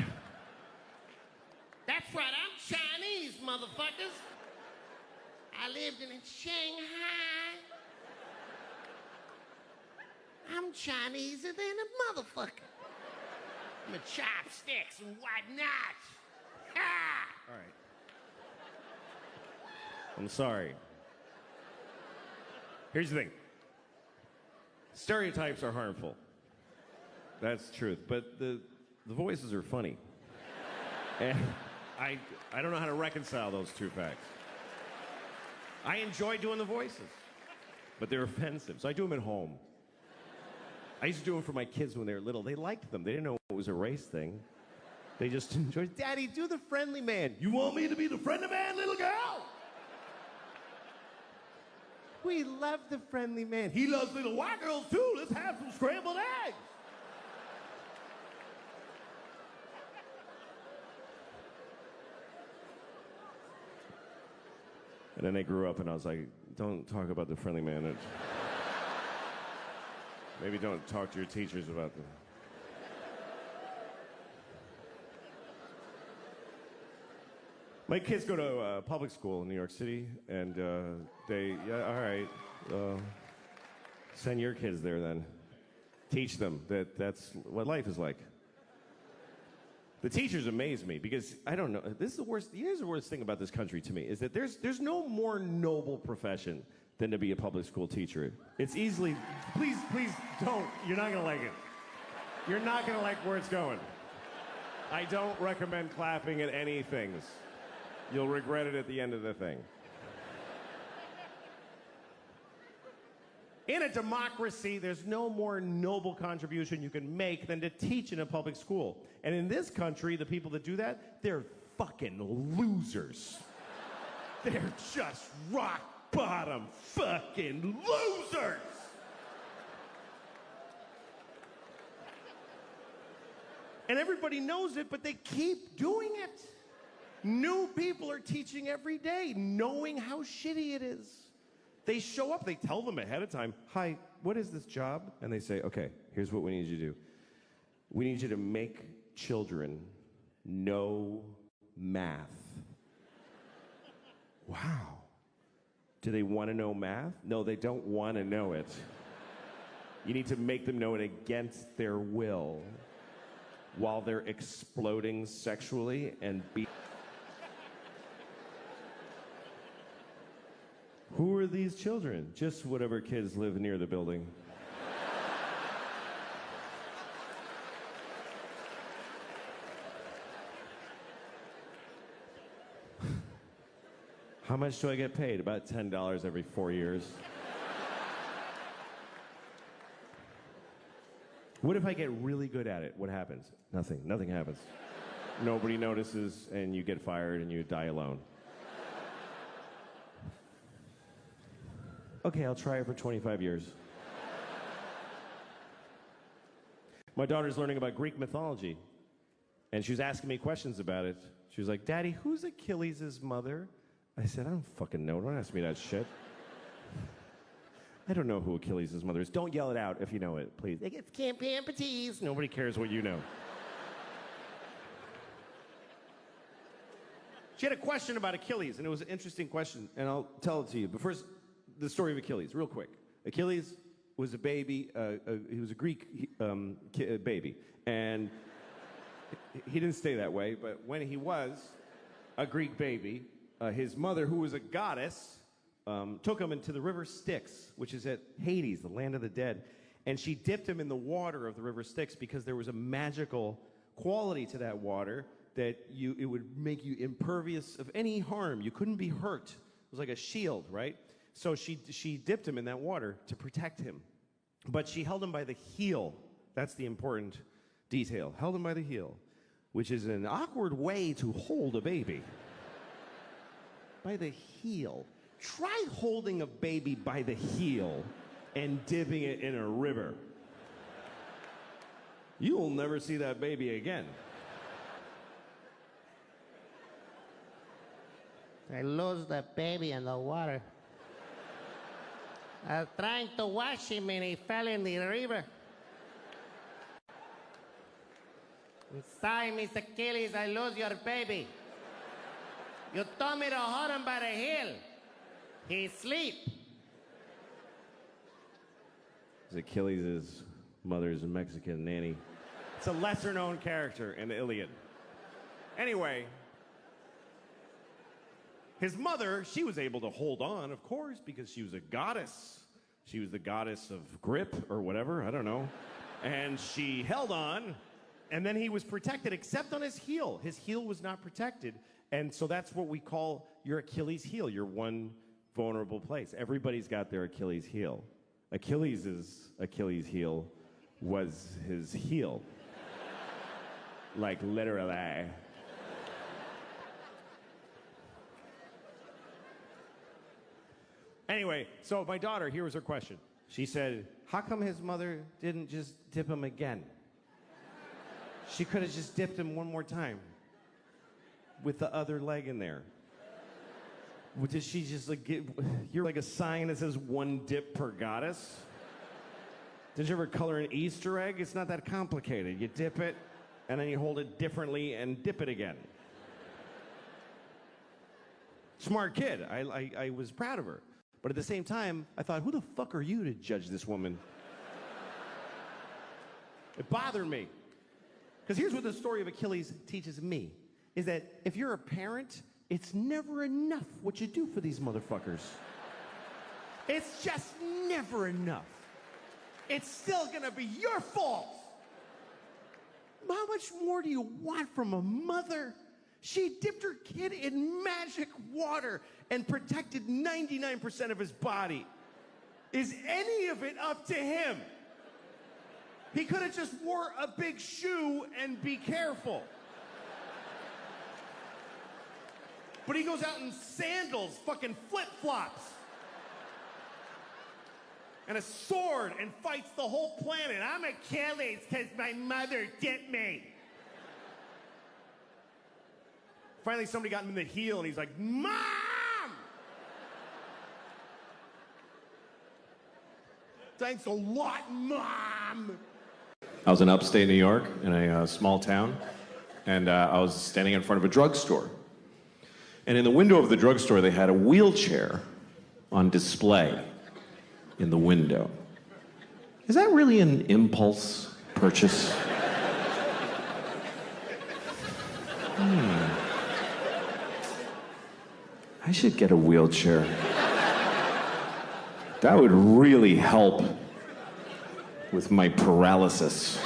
That's right, I'm Chinese, motherfuckers. I lived in Shanghai. I'm Chineser than a motherfucker. I'm a chopsticks and whatnot. Ha! All right. I'm sorry. Here's the thing. Stereotypes are harmful. That's the truth. But the voices are funny. And I don't know how to reconcile those two facts. I enjoy doing the voices, but they're offensive. So I do them at home. I used to do them for my kids when they were little. They liked them. They didn't know it was a race thing. They just enjoyed, Daddy, do the friendly man. You want me to be the friendly man, little girl? We love the friendly man. He loves little white girls too. Let's have some scrambled eggs. And then they grew up and I was like, don't talk about the friendly man. Maybe don't talk to your teachers about them. My kids go to public school in New York City, and all right, send your kids there then. Teach them that that's what life is like. The teachers amaze me because I don't know. This is the worst. Here's the worst thing about this country to me is that there's no more noble profession than to be a public school teacher. It's easily. Please don't. You're not gonna like it. You're not gonna like where it's going. I don't recommend clapping at any things. You'll regret it at the end of the thing. In a democracy, there's no more noble contribution you can make than to teach in a public school. And in this country, the people that do that, they're fucking losers. They're just rock bottom fucking losers. And everybody knows it, but they keep doing it. New people are teaching every day, knowing how shitty it is. They show up, they tell them ahead of time, hi, what is this job? And they say, okay, here's what we need you to do. We need you to make children know math. Wow. Do they want to know math? No, they don't want to know it. You need to make them know it against their will while they're exploding sexually and Who are these children? Just whatever kids live near the building. How much do I get paid? About $10 every 4 years. What if I get really good at it? What happens? Nothing. Nothing happens. Nobody notices, and you get fired, and you die alone. Okay, I'll try it for 25 years. My daughter's learning about Greek mythology, and she was asking me questions about it. She was like, Daddy, who's Achilles' mother? I said, I don't fucking know. Don't ask me that shit. I don't know who Achilles' mother is. Don't yell it out if you know it, please. It's Camp Amputees. Nobody cares what you know. She had a question about Achilles, and it was an interesting question, and I'll tell it to you. But first, the story of Achilles, real quick. Achilles was a baby. He was a Greek baby, and he didn't stay that way. But when he was a Greek baby, his mother, who was a goddess, took him into the river Styx, which is at Hades, the land of the dead, and she dipped him in the water of the river Styx because there was a magical quality to that water that it would make you impervious of any harm. You couldn't be hurt. It was like a shield, right? So she dipped him in that water to protect him. But she held him by the heel. That's the important detail. Held him by the heel, which is an awkward way to hold a baby. By the heel. Try holding a baby by the heel and dipping it in a river. You will never see that baby again. I lost the baby in the water. I was trying to wash him and he fell in the river. I'm sorry, Mr. Achilles, I lost your baby. You told me to hold him by the heel. He's asleep. Achilles' mother's a Mexican nanny. It's a lesser-known character in the Iliad. Anyway, his mother, she was able to hold on, of course, because she was a goddess. She was the goddess of grip or whatever, I don't know. And she held on, and then he was protected, except on his heel. His heel was not protected, and so that's what we call your Achilles heel, your one vulnerable place. Everybody's got their Achilles heel. Achilles' Achilles heel was his heel. Like literally. Anyway, so my daughter, here was her question. She said, how come his mother didn't just dip him again? She could have just dipped him one more time with the other leg in there. Did she just like you're like a sign that says one dip per goddess? Did you ever color an Easter egg? It's not that complicated. You dip it, and then you hold it differently and dip it again. Smart kid. I was proud of her. But at the same time, I thought, who the fuck are you to judge this woman? It bothered me. Because here's what the story of Achilles teaches me, is that if you're a parent, it's never enough what you do for these motherfuckers. It's just never enough. It's still gonna be your fault. How much more do you want from a mother? She dipped her kid in magic water and protected 99% of his body. Is any of it up to him? He could have just wore a big shoe and be careful. But he goes out in sandals, fucking flip-flops, and a sword and fights the whole planet. I'm Achilles because my mother dipped me. Finally, somebody got him in the heel, and he's like, Mom! Thanks a lot, Mom! I was in upstate New York, in a small town, and I was standing in front of a drugstore. And in the window of the drugstore, they had a wheelchair on display in the window. Is that really an impulse purchase? I should get a wheelchair. That would really help with my paralysis.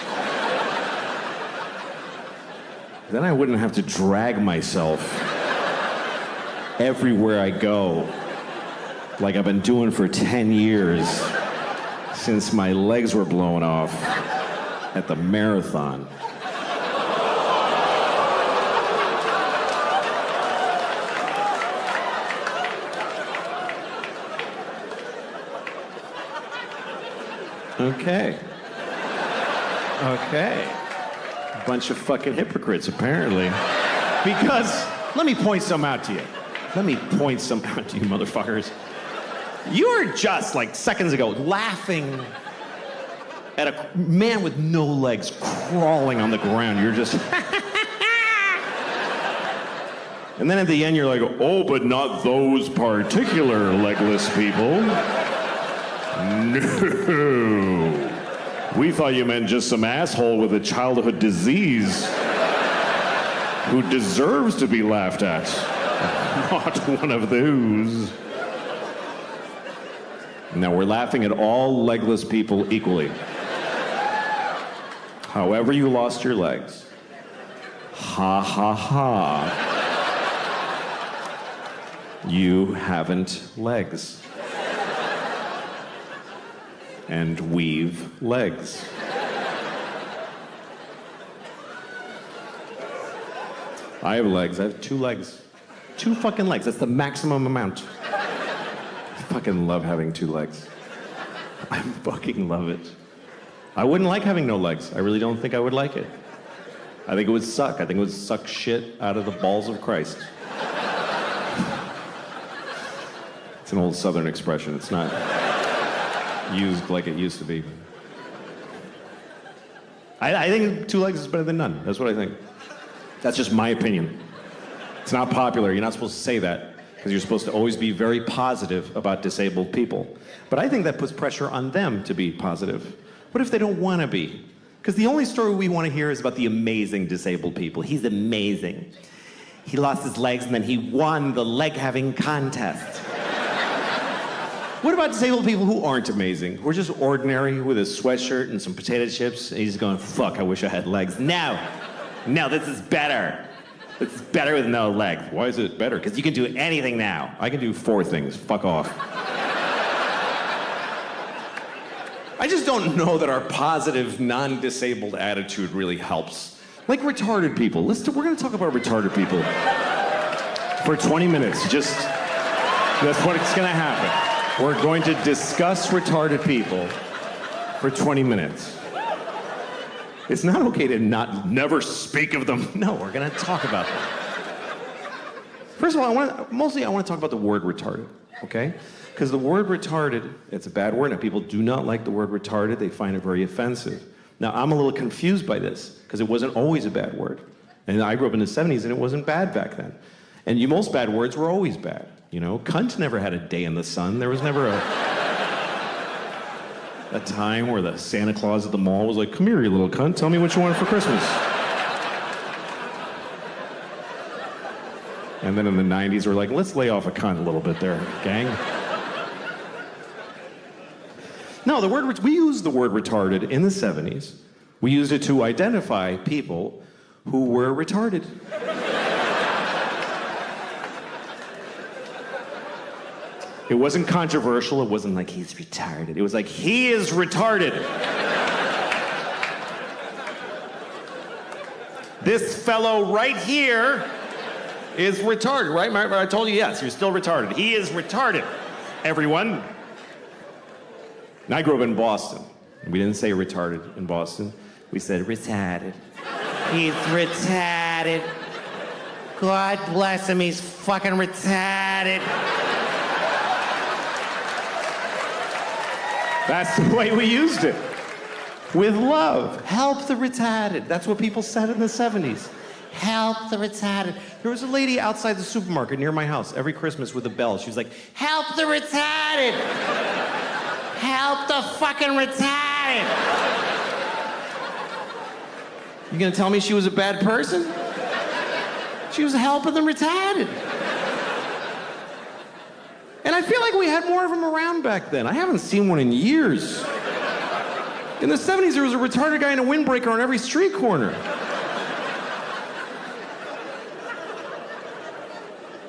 Then I wouldn't have to drag myself everywhere I go, like I've been doing for 10 years since my legs were blown off at the marathon. Okay. Bunch of fucking hypocrites, apparently. Because, let me point some out to you. Let me point some out to you, motherfuckers. You were just, like, seconds ago, laughing at a man with no legs crawling on the ground. You're just... And then at the end, you're like, oh, but not those particular legless people. No. We thought you meant just some asshole with a childhood disease who deserves to be laughed at. Not one of those. Now, we're laughing at all legless people equally. However you lost your legs. Ha ha ha. You haven't legs. And we've legs. I have legs. I have 2 legs. 2 fucking legs. That's the maximum amount. I fucking love having 2 legs. I fucking love it. I wouldn't like having no legs. I really don't think I would like it. I think it would suck. I think it would suck shit out of the balls of Christ. It's an old Southern expression. It's not used like it used to be. I think 2 legs is better than none. That's what I think. That's just my opinion. It's not popular. You're not supposed to say that. because you're supposed to always be very positive about disabled people. But I think that puts pressure on them to be positive. What if they don't want to be? Because the only story we want to hear is about the amazing disabled people. He's amazing. He lost his legs and then he won the leg-having contest. What about disabled people who aren't amazing? Who are just ordinary with a sweatshirt and some potato chips, and he's going, fuck, I wish I had legs. No, this is better. This is better with no legs. Why is it better? Because you can do anything now. I can do 4 things. Fuck off. I just don't know that our positive, non-disabled attitude really helps. Like retarded people. We're going to talk about retarded people for 20 minutes. That's what's going to happen. We're going to discuss retarded people for 20 minutes. It's not okay to never speak of them. No, we're going to talk about them. First of all, I want to talk about the word retarded, okay? Because the word retarded, it's a bad word, and people do not like the word retarded. They find it very offensive. Now, I'm a little confused by this, because it wasn't always a bad word. And I grew up in the 70s, and it wasn't bad back then. And most bad words were always bad. You know, cunt never had a day in the sun. There was never a time where the Santa Claus at the mall was like, come here, you little cunt, tell me what you want for Christmas. And then in the 90s, we're like, let's lay off a cunt a little bit there, gang. No, we used the word retarded in the 70s. We used it to identify people who were retarded. It wasn't controversial. It wasn't like he's retarded. It was like he is retarded. This fellow right here is retarded, right? I told you yes, you're still retarded. He is retarded, everyone. And I grew up in Boston. We didn't say retarded in Boston. We said retarded. He's retarded. God bless him, he's fucking retarded. That's the way we used it. With love. Help the retarded. That's what people said in the 70s. Help the retarded. There was a lady outside the supermarket near my house every Christmas with a bell. She was like, help the retarded. Help the fucking retarded. You gonna tell me she was a bad person? She was helping the retarded. And I feel like we had more of them around back then. I haven't seen one in years. In the 70s, there was a retarded guy in a windbreaker on every street corner.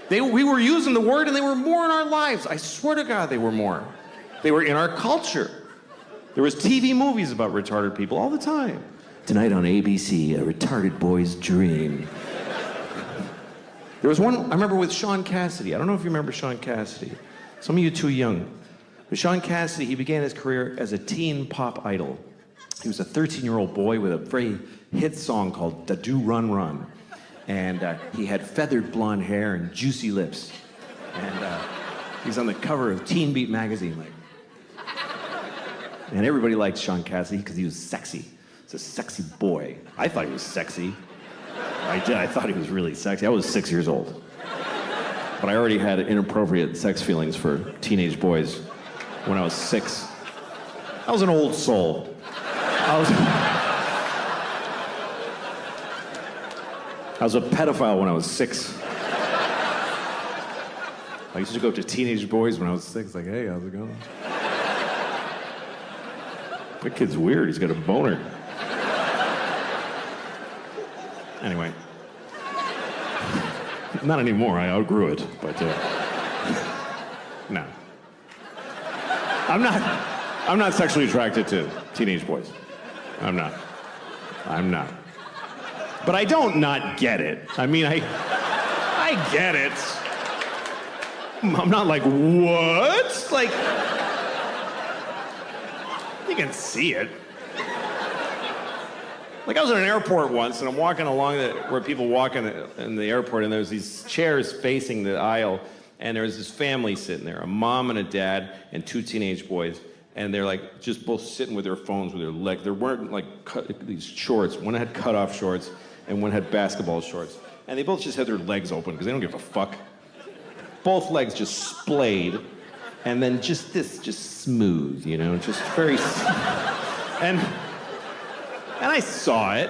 We were using the word, and they were more in our lives. I swear to God, they were more. They were in our culture. There was TV movies about retarded people all the time. Tonight on ABC, a retarded boy's dream. There was one, I remember, with Sean Cassidy. I don't know if you remember Sean Cassidy. Some of you too young. But Sean Cassidy, he began his career as a teen pop idol. He was a 13-year-old boy with a very hit song called Da Do Run Run. And he had feathered blonde hair and juicy lips. And he was on the cover of Teen Beat magazine. And everybody liked Sean Cassidy because he was sexy. He's a sexy boy. I thought he was sexy. I did. I thought he was really sexy. I was 6 years old. But I already had inappropriate sex feelings for teenage boys when I was 6. I was an old soul. I was a pedophile when I was 6. I used to go up to teenage boys when I was 6, like, hey, how's it going? That kid's weird. He's got a boner. Anyway. Not anymore. I outgrew it, but no. I'm not sexually attracted to teenage boys. I'm not. But I don't not get it. I mean, I get it. I'm not like, what? Like, you can see it. Like, I was in an airport once, and I'm walking along where people walk in the airport, and there's these chairs facing the aisle, and there was this family sitting there, a mom and a dad and 2 teenage boys, and they're like just both sitting with their phones with their legs. They weren't like these shorts. One had cut-off shorts, and one had basketball shorts, and they both just had their legs open because they don't give a fuck. both legs just splayed, and then just smooth, you know, just very, and I saw it.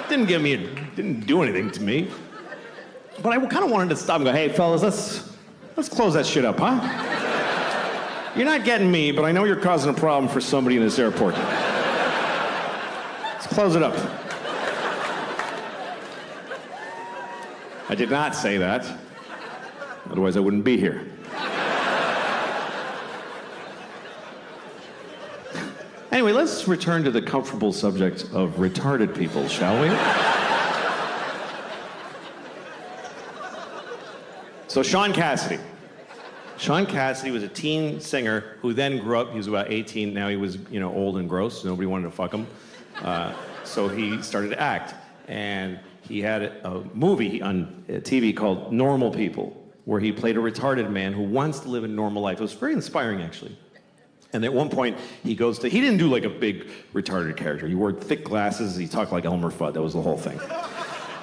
Didn't do anything to me. But I kind of wanted to stop and go, hey, fellas, let's close that shit up, huh? You're not getting me, but I know you're causing a problem for somebody in this airport. Let's close it up. I did not say that. Otherwise, I wouldn't be here. Anyway, let's return to the comfortable subject of retarded people, shall we? So Sean Cassidy. Sean Cassidy was a teen singer who then grew up. He was about 18. Now he was, you know, old and gross. Nobody wanted to fuck him. So he started to act. And he had a movie on TV called Normal People, where he played a retarded man who wants to live a normal life. It was very inspiring, actually. And at one point, he didn't do like a big retarded character. He wore thick glasses. He talked like Elmer Fudd. That was the whole thing.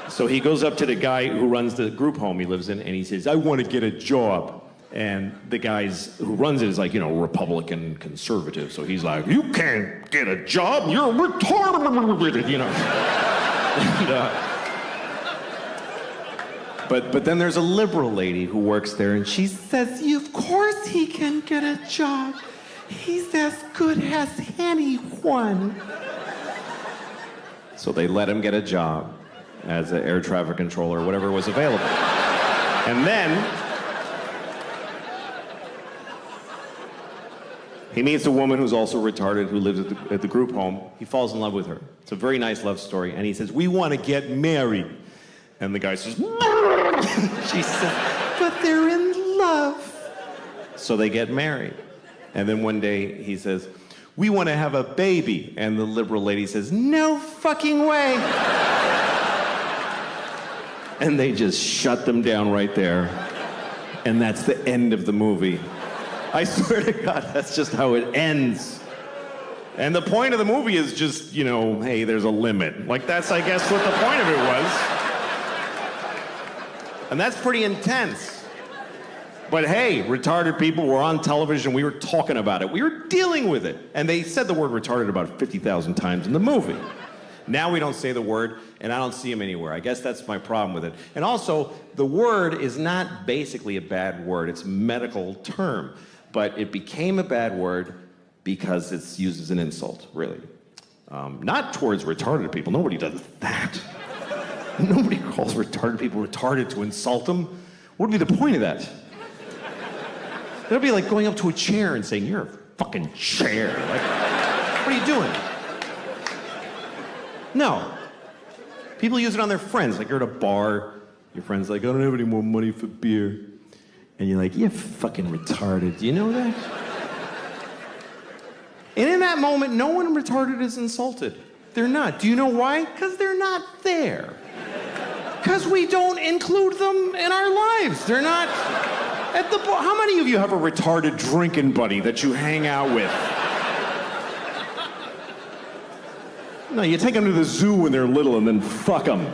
So he goes up to the guy who runs the group home he lives in, and he says, I want to get a job. And the guys who runs it is like, you know, Republican conservative. So he's like, you can't get a job. You're retarded, you know. And, but then there's a liberal lady who works there, and she says, of course he can get a job. He's as good as anyone. So they let him get a job as an air traffic controller or whatever was available. And then he meets a woman who's also retarded who lives at the group home. He falls in love with her. It's a very nice love story. And he says, we want to get married. And the guy says, she says, but they're in love. So they get married. And then one day he says, we want to have a baby. And the liberal lady says, no fucking way. And they just shut them down right there. And that's the end of the movie. I swear to God, that's just how it ends. And the point of the movie is just, you know, hey, there's a limit. Like, that's, I guess, what the point of it was. And that's pretty intense. But hey, retarded people were on television. We were talking about it. We were dealing with it. And they said the word retarded about 50,000 times in the movie. Now we don't say the word, and I don't see them anywhere. I guess that's my problem with it. And also, the word is not basically a bad word. It's a medical term. But it became a bad word because it's used as an insult, really. Not towards retarded people. Nobody does that. Nobody calls retarded people retarded to insult them. What would be the point of that? That'd be like going up to a chair and saying, you're a fucking chair. Like, what are you doing? No. People use it on their friends. Like, you're at a bar, your friend's like, I don't have any more money for beer. And you're like, you're fucking retarded. Do you know that? And in that moment, no one retarded is insulted. They're not. Do you know why? Because they're not there. Because we don't include them in our lives. They're not at the bar. How many of you have a retarded drinking buddy that you hang out with? No, you take them to the zoo when they're little and then fuck them.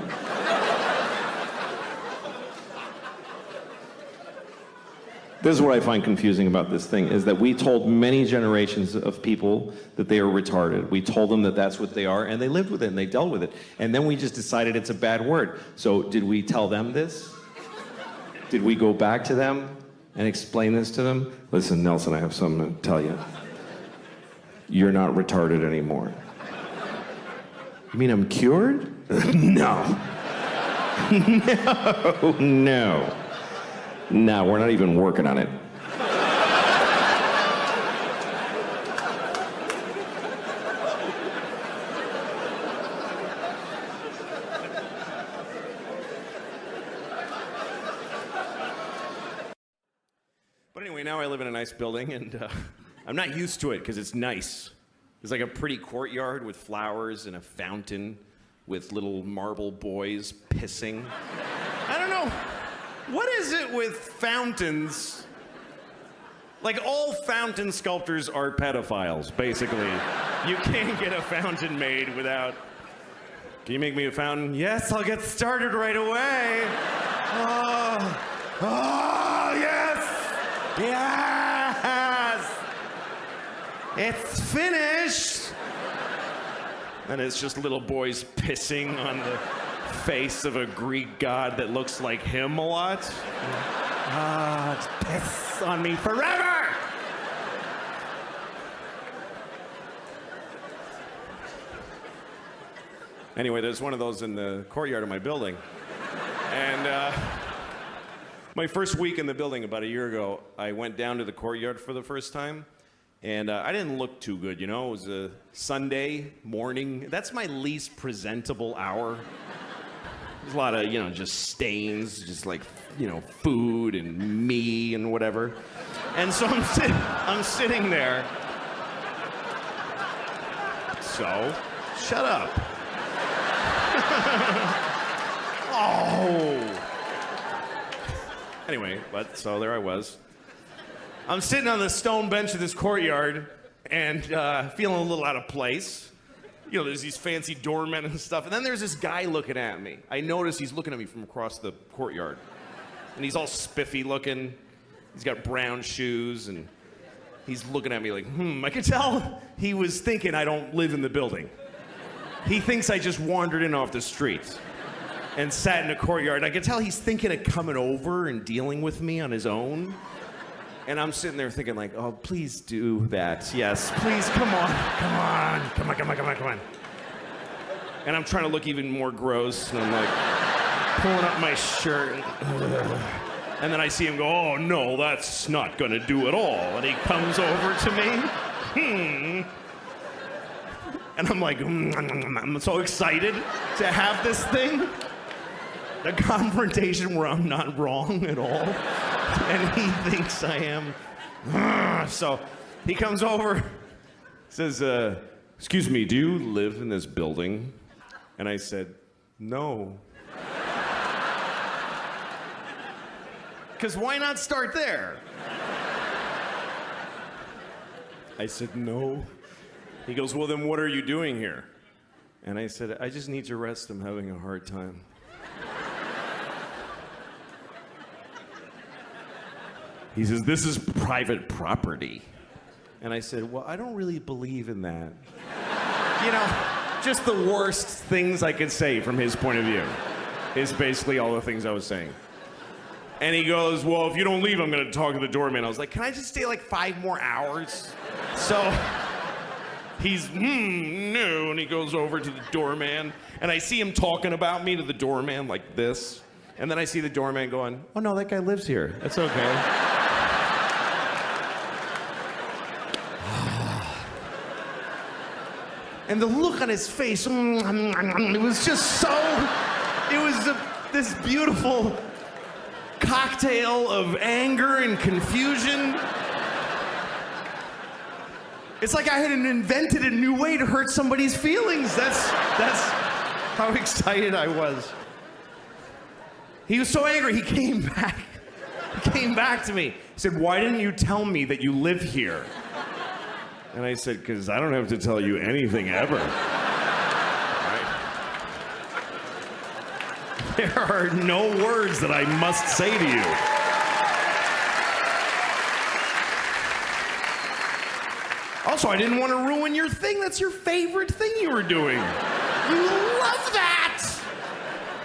This is what I find confusing about this thing, is that we told many generations of people that they are retarded. We told them that that's what they are, and they lived with it, and they dealt with it. And then we just decided it's a bad word. So did we tell them this? Did we go back to them and explain this to them? Listen, Nelson, I have something to tell you. You're not retarded anymore. You mean I'm cured? No. No. No, we're not even working on it. But anyway, now I live in a nice building, and I'm not used to it because it's nice. There's like a pretty courtyard with flowers and a fountain with little marble boys pissing. I don't know. What is it with fountains? Like, all fountain sculptors are pedophiles, basically. You can't get a fountain made without... Can you make me a fountain? Yes, I'll get started right away. Oh. Oh, yes! Yes! It's finished! And it's just little boys pissing on the face of a Greek god that looks like him a lot. It's piss on me forever! Anyway, there's one of those in the courtyard of my building. And my first week in the building about a year ago, I went down to the courtyard for the first time. And I didn't look too good, you know? It was a Sunday morning. That's my least presentable hour. There's a lot of, you know, just stains, just like, you know, food and me and whatever. And so I'm sitting there. So, shut up. Oh. Anyway, so there I was. I'm sitting on the stone bench of this courtyard and feeling a little out of place. You know, there's these fancy doormen and stuff. And then there's this guy looking at me. I notice he's looking at me from across the courtyard. And he's all spiffy looking. He's got brown shoes and he's looking at me like, I could tell he was thinking I don't live in the building. He thinks I just wandered in off the street and sat in a courtyard. I could tell he's thinking of coming over and dealing with me on his own. And I'm sitting there thinking like, oh, please do that. Yes, please, come on. And I'm trying to look even more gross. And I'm like pulling up my shirt. And then I see him go, oh, no, that's not going to do at all. And he comes over to me. And I'm like, I'm so excited to have this thing. A confrontation where I'm not wrong at all. And he thinks I am. So he comes over, says, excuse me, do you live in this building? And I said, no. Because why not start there? I said, no. He goes, well, then what are you doing here? And I said, I just need your rest. I'm having a hard time. He says, this is private property. And I said, well, I don't really believe in that. You know, just the worst things I could say from his point of view is basically all the things I was saying. And he goes, well, if you don't leave, I'm going to talk to the doorman. I was like, can I just stay like 5 more hours? So he's, no, and he goes over to the doorman. And I see him talking about me to the doorman like this. And then I see the doorman going, oh, no, that guy lives here. That's okay. And the look on his face, it was just so, it was this beautiful cocktail of anger and confusion. It's like I had invented a new way to hurt somebody's feelings. That's how excited I was. He was so angry, he came back. He came back to me. He said, why didn't you tell me that you live here? And I said, because I don't have to tell you anything ever. Right? There are no words that I must say to you. Also, I didn't want to ruin your thing. That's your favorite thing you were doing. You love that!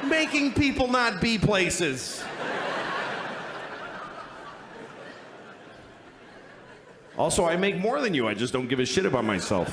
Making people not be places. Also, I make more than you. I just don't give a shit about myself.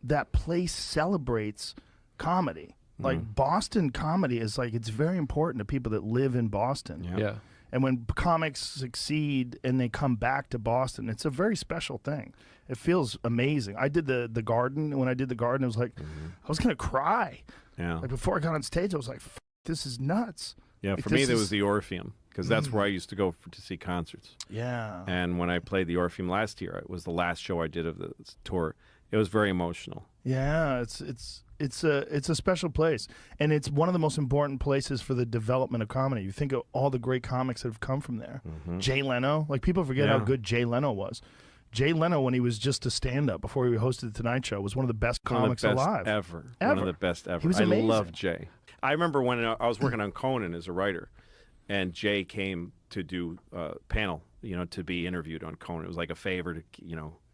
That place celebrates comedy. Like Boston comedy is like, it's very important to people that live in Boston. Yeah. And when comics succeed and they come back to Boston, it's a very special thing. It feels amazing. I did the Garden. When I did the Garden, it was like, I was going to cry. Yeah. Like before I got on stage, I was like, this is nuts. Yeah, Like, for me, this there is- was the Orpheum, because that's where I used to go to see concerts. Yeah. And when I played the Orpheum last year, it was the last show I did of the tour. It was very emotional. Yeah, it's a special place, and it's one of the most important places for the development of comedy. You think of all the great comics that have come from there. Jay Leno, like people forget how good Jay Leno was. Jay Leno, when he was just a stand-up before he hosted the Tonight Show, was one of the best comics One of the best alive. ever. Ever. One of the best ever. He was I amazing. love Jay. I remember when I was working on Conan as a writer, and Jay came to do a panel, to be interviewed on Conan. It was like a favor to,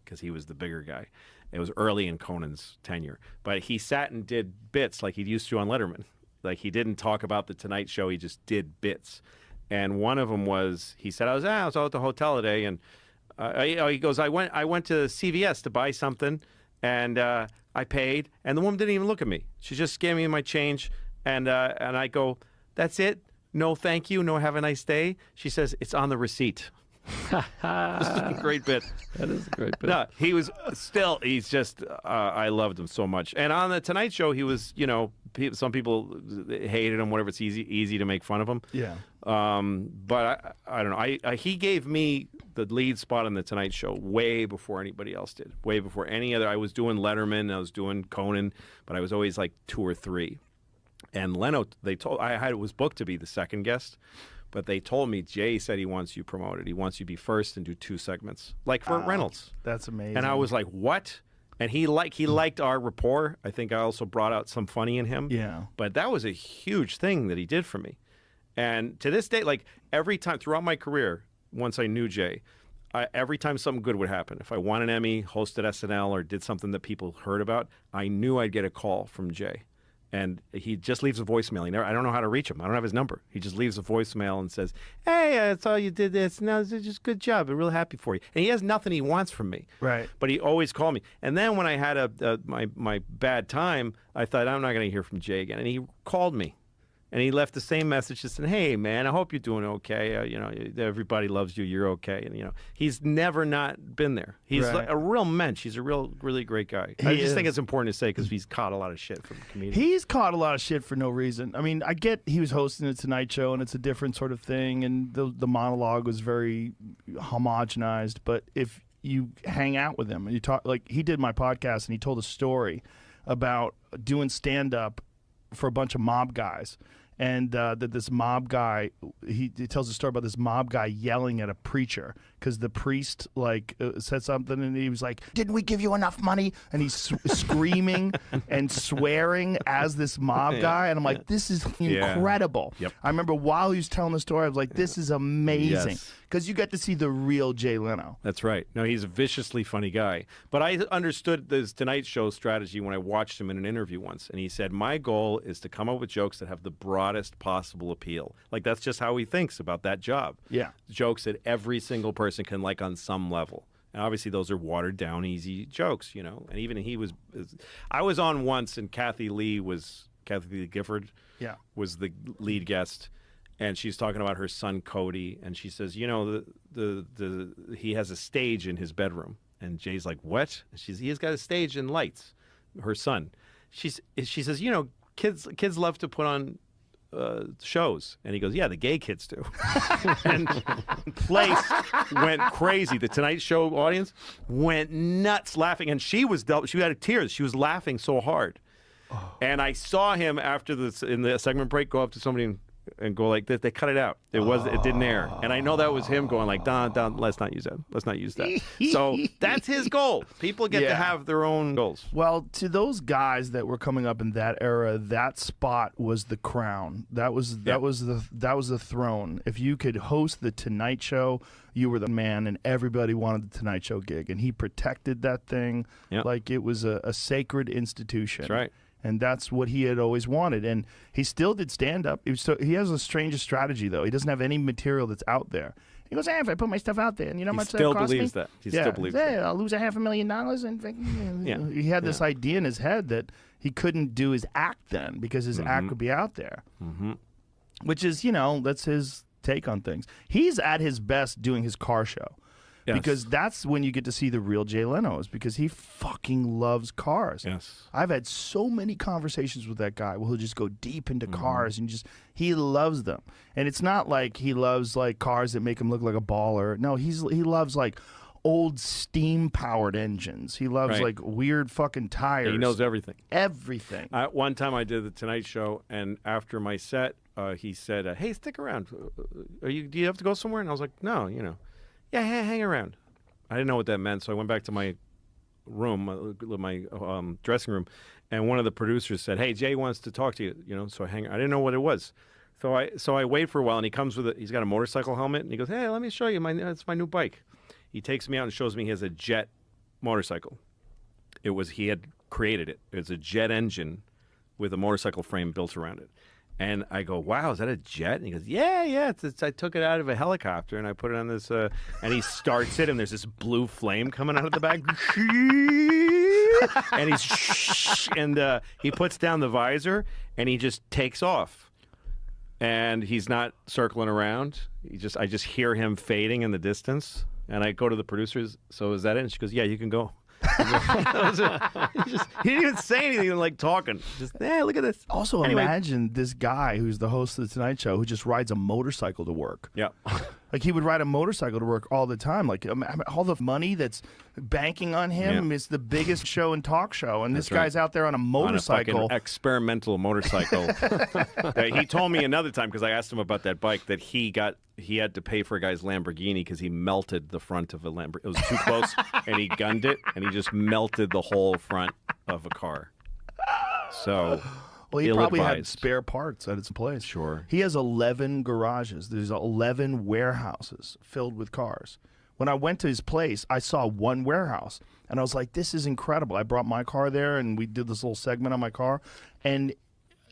because he was the bigger guy. It was early in Conan's tenure. But he sat and did bits like he used to on Letterman. Like, he didn't talk about the Tonight Show. He just did bits. And one of them was, he said, I was out at the hotel today, and he goes, I went to CVS to buy something, and I paid, and the woman didn't even look at me. She just gave me my change, and I go, that's it? No, thank you. No, have a nice day. She says, it's on the receipt. This is a great bit. That is a great bit. No, he's just, I loved him so much. And on the Tonight Show, he was, some people hated him, whatever. It's easy to make fun of him. Yeah. But I don't know. He gave me the lead spot on the Tonight Show way before anybody else did. Way before any other. I was doing Letterman, I was doing Conan, but I was always like 2 or 3. And Leno, I was booked to be the second guest. But they told me, Jay said he wants you promoted. He wants you to be first and do 2 segments, like Burt Reynolds. That's amazing. And I was like, what? And he liked our rapport. I think I also brought out some funny in him. Yeah. But that was a huge thing that he did for me. And to this day, like every time throughout my career, once I knew Jay, every time something good would happen, if I won an Emmy, hosted SNL, or did something that people heard about, I knew I'd get a call from Jay. And he just leaves a voicemail. I don't know how to reach him. I don't have his number. He just leaves a voicemail and says, hey, I saw you did this. No, it's just good job. I'm real happy for you. And he has nothing he wants from me. Right. But he always called me. And then when I had my bad time, I thought, I'm not going to hear from Jay again. And he called me. And he left the same message just saying, hey, man, I hope you're doing okay. Everybody loves you. You're okay. And, he's never not been there. He's like a real mensch. He's a really great guy. I just think it's important to say because he's caught a lot of shit from comedians. He's caught a lot of shit for no reason. I mean, I get he was hosting the Tonight Show, and it's a different sort of thing, and the monologue was very homogenized. But if you hang out with him and you talk, like he did my podcast, and he told a story about doing stand-up for a bunch of mob guys. And that this mob guy, he tells a story about this mob guy yelling at a preacher because the priest said something, and he was like, "Didn't we give you enough money?" And he's screaming and swearing as this mob guy, and I'm like, "This is incredible." Yep. I remember while he was telling the story, I was like, "This is amazing," because you get to see the real Jay Leno. That's right. No, he's a viciously funny guy. But I understood this Tonight Show strategy when I watched him in an interview once, and he said, "My goal is to come up with jokes that have the broadest possible appeal." Like that's just how he thinks about that job. Yeah, jokes that every single person can like on some level. And obviously those are watered down, easy jokes, And even I was on once, and Kathy Lee Gifford was the lead guest, and she's talking about her son Cody, and she says, he has a stage in his bedroom, and Jay's like, what? He has got a stage and lights. Her son, she says, kids love to put on shows, and he goes, yeah, the gay kids do. And the place went crazy. The Tonight Show audience went nuts laughing, and she had tears. She was laughing so hard. And I saw him after in the segment break go up to somebody and go like this. They cut it out. It didn't air. And I know that was him going like, Don, let's not use that. Let's not use that. So that's his goal. People get to have their own goals. Well, to those guys that were coming up in that era, that spot was the crown. That was the throne. If you could host the Tonight Show, you were the man, and everybody wanted the Tonight Show gig. And he protected that thing like it was a sacred institution. That's right. And that's what he had always wanted. And he still did stand-up. He has a strange strategy, though. He doesn't have any material that's out there. He goes, hey, if I put my stuff out there, and you know how much that costs me? He still believes that. I'll lose $500,000. And he had this idea in his head that he couldn't do his act then because his act would be out there. Mm-hmm. Which is, that's his take on things. He's at his best doing his car show. Yes. Because that's when you get to see the real Jay Leno, is because he fucking loves cars. Yes. I've had so many conversations with that guy where he'll just go deep into cars and he loves them. And it's not like he loves like cars that make him look like a baller. No, he loves like old steam-powered engines. He loves like weird fucking tires. He knows everything. Everything. One time I did the Tonight Show, and after my set, he said, hey, stick around. Do you have to go somewhere? And I was like, no, Yeah, hang around. I didn't know what that meant, so I went back to my room, my dressing room, and one of the producers said, "Hey, Jay wants to talk to you." You know, so I didn't know what it was. So I wait for a while, and he comes he's got a motorcycle helmet, and he goes, "Hey, let me show you it's my new bike." He takes me out and shows me he has a jet motorcycle. He had created it. It's a jet engine with a motorcycle frame built around it. And I go, "Wow, is that a jet?" And he goes, "Yeah. I took it out of a helicopter and I put it on this." And he starts it, and there's this blue flame coming out of the back. And he puts down the visor, and he just takes off. And he's not circling around. I just hear him fading in the distance. And I go to the producers. "So is that it?" And she goes, "Yeah, you can go." He didn't even say anything, like talking. Just, look at this. Also, imagine this guy who's the host of the Tonight Show who just rides a motorcycle to work. Yeah. Like, he would ride a motorcycle to work all the time. Like, all the money that's banking on him. Yeah. I mean, it's the biggest show and talk show, and That's this guy's out there on a motorcycle. On a fucking experimental motorcycle. He told me another time, because I asked him about that bike, that he had to pay for a guy's Lamborghini because he melted the front of a Lamborghini. It was too close, and he gunned it, and he just melted the whole front of a car. So, well, he probably had ill-advised. spare parts at his place. Sure. He has 11 garages. There's 11 warehouses filled with cars. When I went to his place, I saw one warehouse, and I was like, "This is incredible." I brought my car there, and we did this little segment on my car, and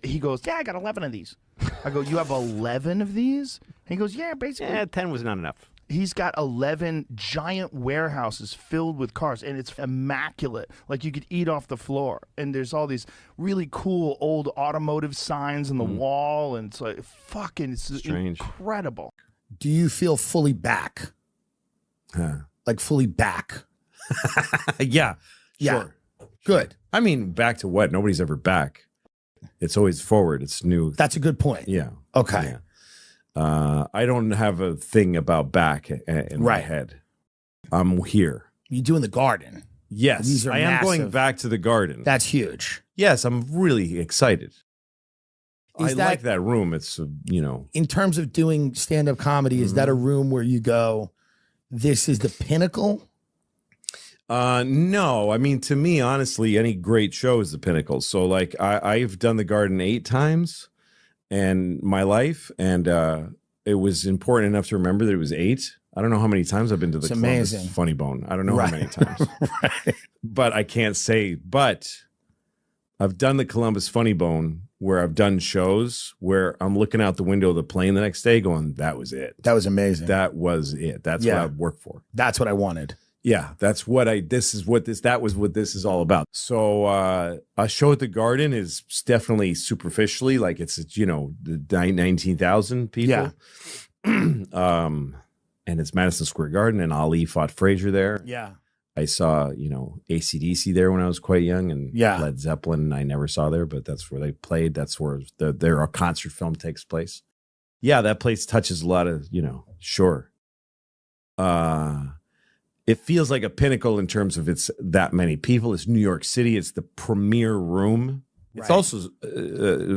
he goes, "Yeah, I got 11 of these." I go, "You have 11 of these?" And he goes, "Yeah, basically." 10 was not enough. He's got 11 giant warehouses filled with cars, and it's immaculate. Like, you could eat off the floor. And there's all these really cool old automotive signs on the wall, and it's like, it's Strange. incredible. Do you feel fully back? Like, fully back? Yeah. Yeah. Sure. Good. I mean, back to what? Nobody's ever back. It's always forward. It's new. That's a good point. Yeah. Okay. Yeah. I don't have a thing about back in my head. I'm here. You do in the garden. Yes, These are I am going massive. back to the garden. That's huge. Yes, I'm really excited. I Is that- like that room. It's, In terms of doing stand-up comedy, is that a room where you go, this is the pinnacle? No, I mean, to me, honestly, any great show is the pinnacle. So, like, I've done the garden 8 times in my life, and it was important enough to remember that it was 8. I don't know how many times I've been to the It's Columbus amazing. Funny Bone. I don't know how many times. But I can't say. But I've done the Columbus Funny Bone where I've done shows where I'm looking out the window of the plane the next day going, that was it. That was amazing. That was it. That's what I worked for. That's what I wanted. Yeah, that's what that was what this is all about. So a show at the Garden is definitely superficially, like it's the 19,000 people. Yeah. And it's Madison Square Garden, and Ali fought Frazier there. Yeah. I saw, AC/DC there when I was quite young, and Led Zeppelin I never saw there, but that's where they played. That's where their concert film takes place. Yeah, that place touches a lot of, sure. It feels like a pinnacle in terms of it's that many people. It's New York City. It's the premier room. It's also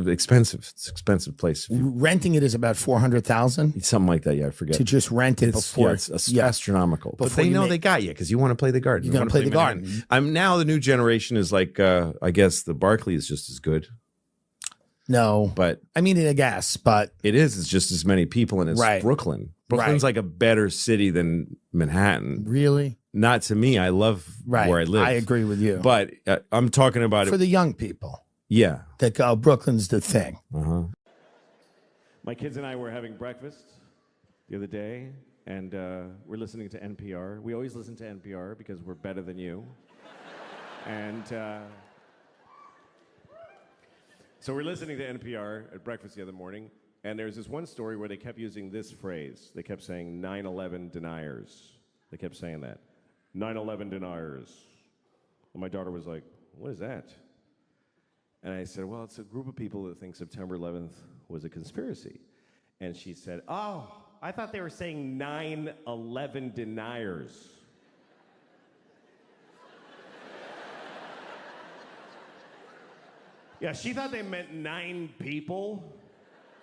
expensive. It's an expensive place. Renting it is about $400,000 Something like that. Yeah, I forget. to just rent it before. It's astronomical. But Before they you know make- they got you because you want to play the Garden. You're going to play the Manhattan. garden. I'm now the new generation is like I guess the Barclay is just as good, No, but I mean, I guess, but it is. It's just as many people, and it's Right. Brooklyn. Brooklyn's like a better city than Manhattan. really, Not to me. I love right. where I live. I agree with you. But I'm talking about for it. the young people Yeah. that go, Brooklyn's the thing. My kids and I were having breakfast the other day, and we're listening to NPR. We always listen to NPR because we're better than you. And so we're listening to NPR at breakfast the other morning, and there's this one story where they kept using this phrase. They kept saying 9/11 deniers. They kept saying that. 9/11 deniers. And my daughter was like, what is that? And I said, well, it's a group of people that think September 11th was a conspiracy. And she said, oh, I thought they were saying 9/11 deniers. Yeah, she thought they meant 9 people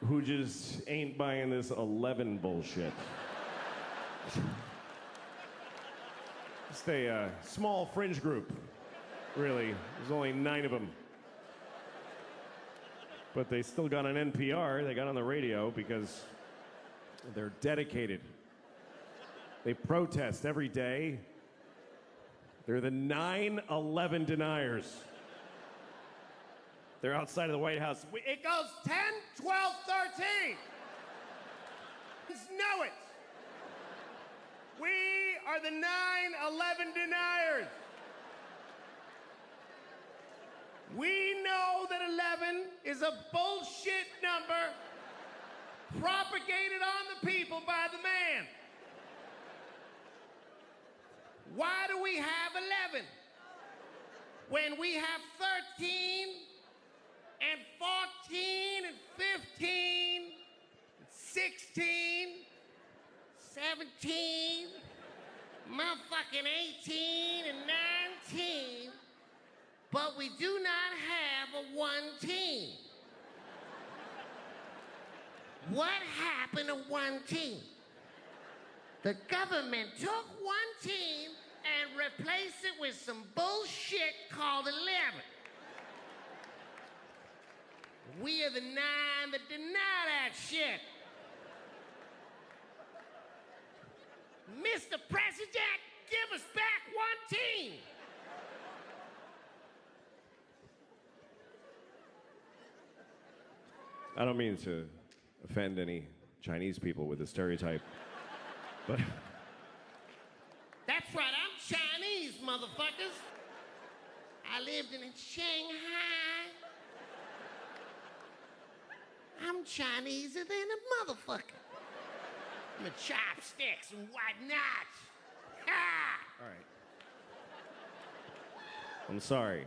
who just ain't buying this 11 bullshit. Just a small fringe group, really. There's only 9 of them. But they still got on NPR, they got on the radio because they're dedicated. They protest every day. They're the 9/11 deniers. They're outside of the White House. It goes 10, 12, 13. Just know it. We are the 9/11 deniers. We know that 11 is a bullshit number propagated on the people by the man. Why do we have 11 when we have 13 and 14 and 15 and 16, 17, motherfucking 18 and 19, but we do not have a 1 team? What happened to 1 team? The government took 1 team and replaced it with some bullshit called 11. We are the 9 that deny that shit. Mr. President, give us back 1 team. I don't mean to offend any Chinese people with the stereotype, but That's right, I'm Chinese, motherfuckers. I lived in Shanghai. I'm Chineser than a motherfucker. I'm a chopsticks and whatnot. Ha! all right. I'm sorry.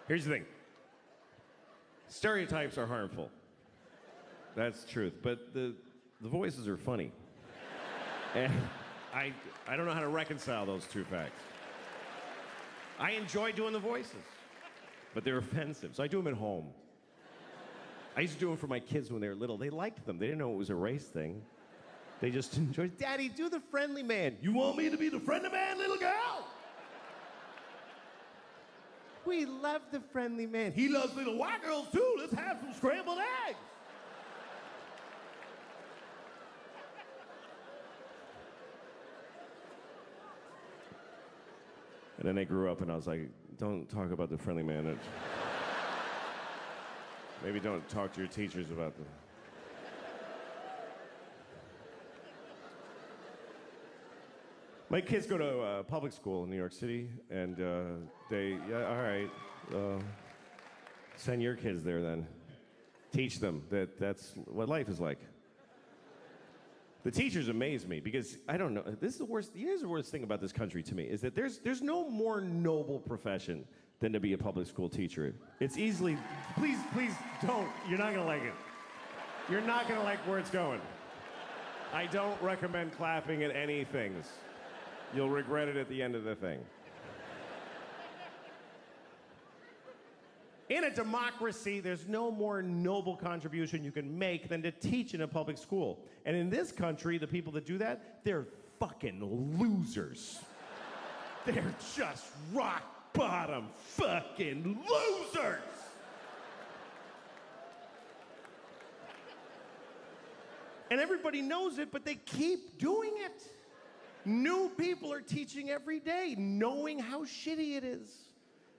Here's the thing. Stereotypes are harmful. That's the truth. But the voices are funny. And I don't know how to reconcile those two facts. I enjoy doing the voices, but they're offensive, so I do them at home. I used to do them for my kids when they were little. They liked them. They didn't know it was a race thing. They just enjoyed, Daddy, do the friendly man. You want me to be the friendly man, little girl? We love the friendly man. He loves little white girls too. Let's have some scrambled eggs. And then I grew up and I was like, don't talk about the friendly man. Maybe don't talk to your teachers about them. My kids go to public school in New York City, and all right, send your kids there then. Teach them that that's what life is like. The teachers amaze me because I don't know. This is the worst. Here's the worst thing about this country to me is that there's no more noble profession than to be a public school teacher. It's easily. Please don't. You're not gonna like it. You're not gonna like where it's going. I don't recommend clapping at any things. You'll regret it at the end of the thing. In a democracy, there's no more noble contribution you can make than to teach in a public school. And in this country, the people that do that, they're fucking losers. They're just rock bottom fucking losers. And everybody knows it, but they keep doing it. New people are teaching every day, knowing how shitty it is.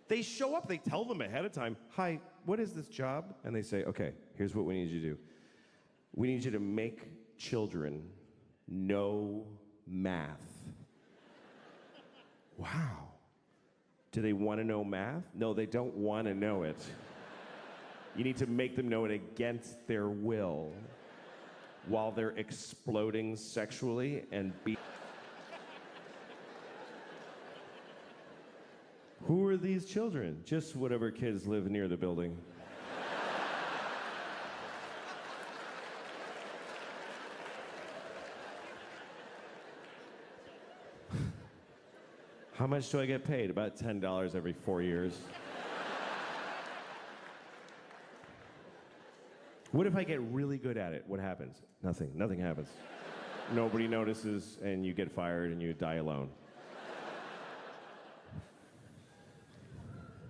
They show up, they tell them ahead of time, hi, what is this job? And they say, okay, here's what we need you to do. We need you to make children know math. Wow. Do they want to know math? No, they don't want to know it. You need to make them know it against their will while they're exploding sexually and Who are these children? Just whatever kids live near the building. How much do I get paid? About $10 every 4 years. What if I get really good at it? What happens? Nothing. Nothing happens. Nobody notices, and you get fired, and you die alone.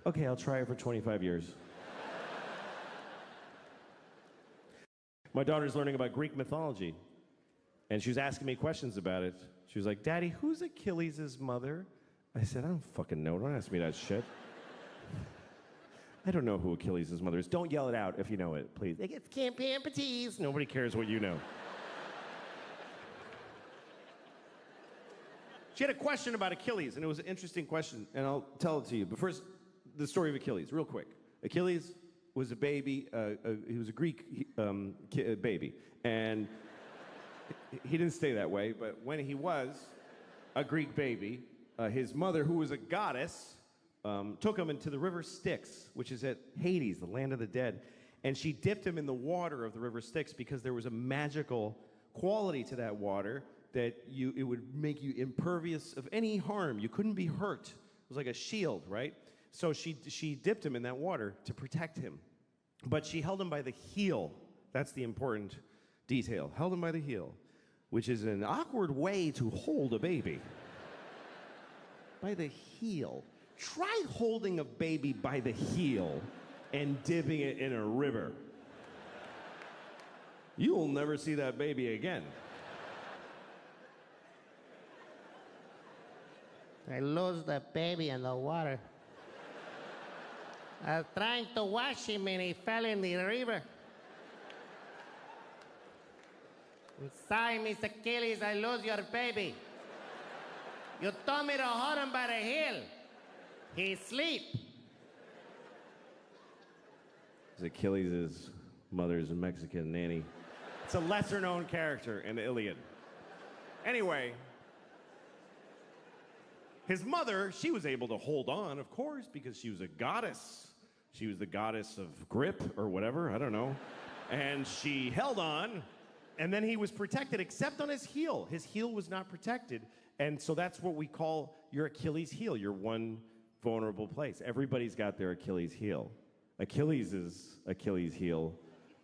Okay, I'll try it for 25 years. My daughter's learning about Greek mythology, and she was asking me questions about it. She was like, Daddy, who's Achilles' mother? I said, I don't fucking know. Don't ask me that shit. I don't know who Achilles' mother is. Don't yell it out if you know it, please. It's Camp Amputees. Nobody cares what you know. She had a question about Achilles, and it was an interesting question, and I'll tell it to you. But first, the story of Achilles, real quick. Achilles was a baby. He was a Greek baby, and he didn't stay that way. But when he was a Greek baby, his mother, who was a goddess, took him into the river Styx, which is at Hades, the land of the dead, and she dipped him in the water of the river Styx because there was a magical quality to that water that it would make you impervious of any harm. You couldn't be hurt. It was like a shield, right? So she dipped him in that water to protect him. But she held him by the heel. That's the important detail. Held him by the heel, which is an awkward way to hold a baby. By the heel. Try holding a baby by the heel and dipping it in a river. You'll never see that baby again. I lost the baby in the water. I was trying to wash him and he fell in the river. I'm sorry, Mr. Achilles, I lost your baby. You told me to hold him by the heel. He sleep. Achilles' mother's a Mexican nanny. It's a lesser-known character in the Iliad. Anyway, his mother, she was able to hold on, of course, because she was a goddess. She was the goddess of grip or whatever, I don't know. And she held on, and then he was protected, except on his heel. His heel was not protected, and so that's what we call your Achilles heel, your one vulnerable place. Everybody's got their Achilles heel. Achilles' Achilles heel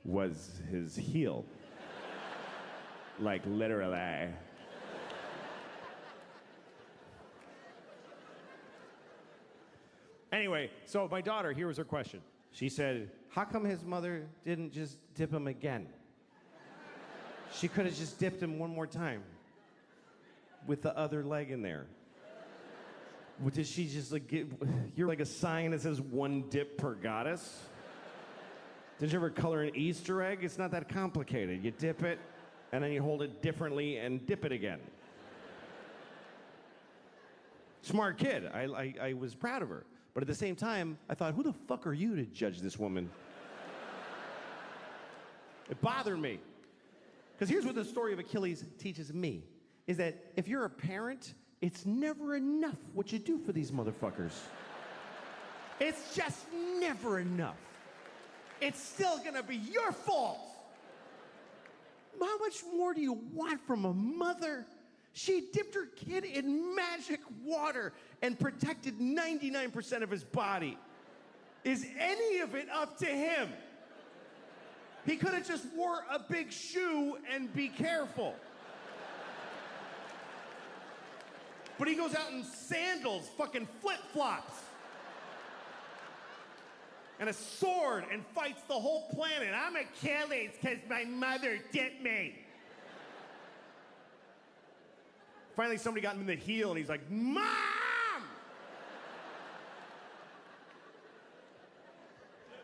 was his heel. Like literally. Anyway, so my daughter, here was her question. She said, how come his mother didn't just dip him again? She could have just dipped him one more time with the other leg in there. Did she just like you're like a sign that says one dip per goddess? Did you ever color an Easter egg? It's not that complicated. You dip it, and then you hold it differently and dip it again. Smart kid. I was proud of her. But at the same time, I thought, who the fuck are you to judge this woman? It bothered me. Because here's what the story of Achilles teaches me, is that if you're a parent, it's never enough what you do for these motherfuckers. It's just never enough. It's still gonna be your fault. How much more do you want from a mother? She dipped her kid in magic water and protected 99% of his body. Is any of it up to him? He could have just wore a big shoe and be careful. But he goes out in sandals, fucking flip-flops, and a sword and fights the whole planet. I'm Achilles because my mother dipped me. Finally, somebody got him in the heel, and he's like, Mom!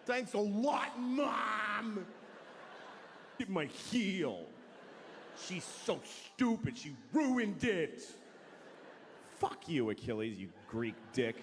Thanks a lot, Mom! Get my heel. She's so stupid, she ruined it. Fuck you, Achilles, you Greek dick.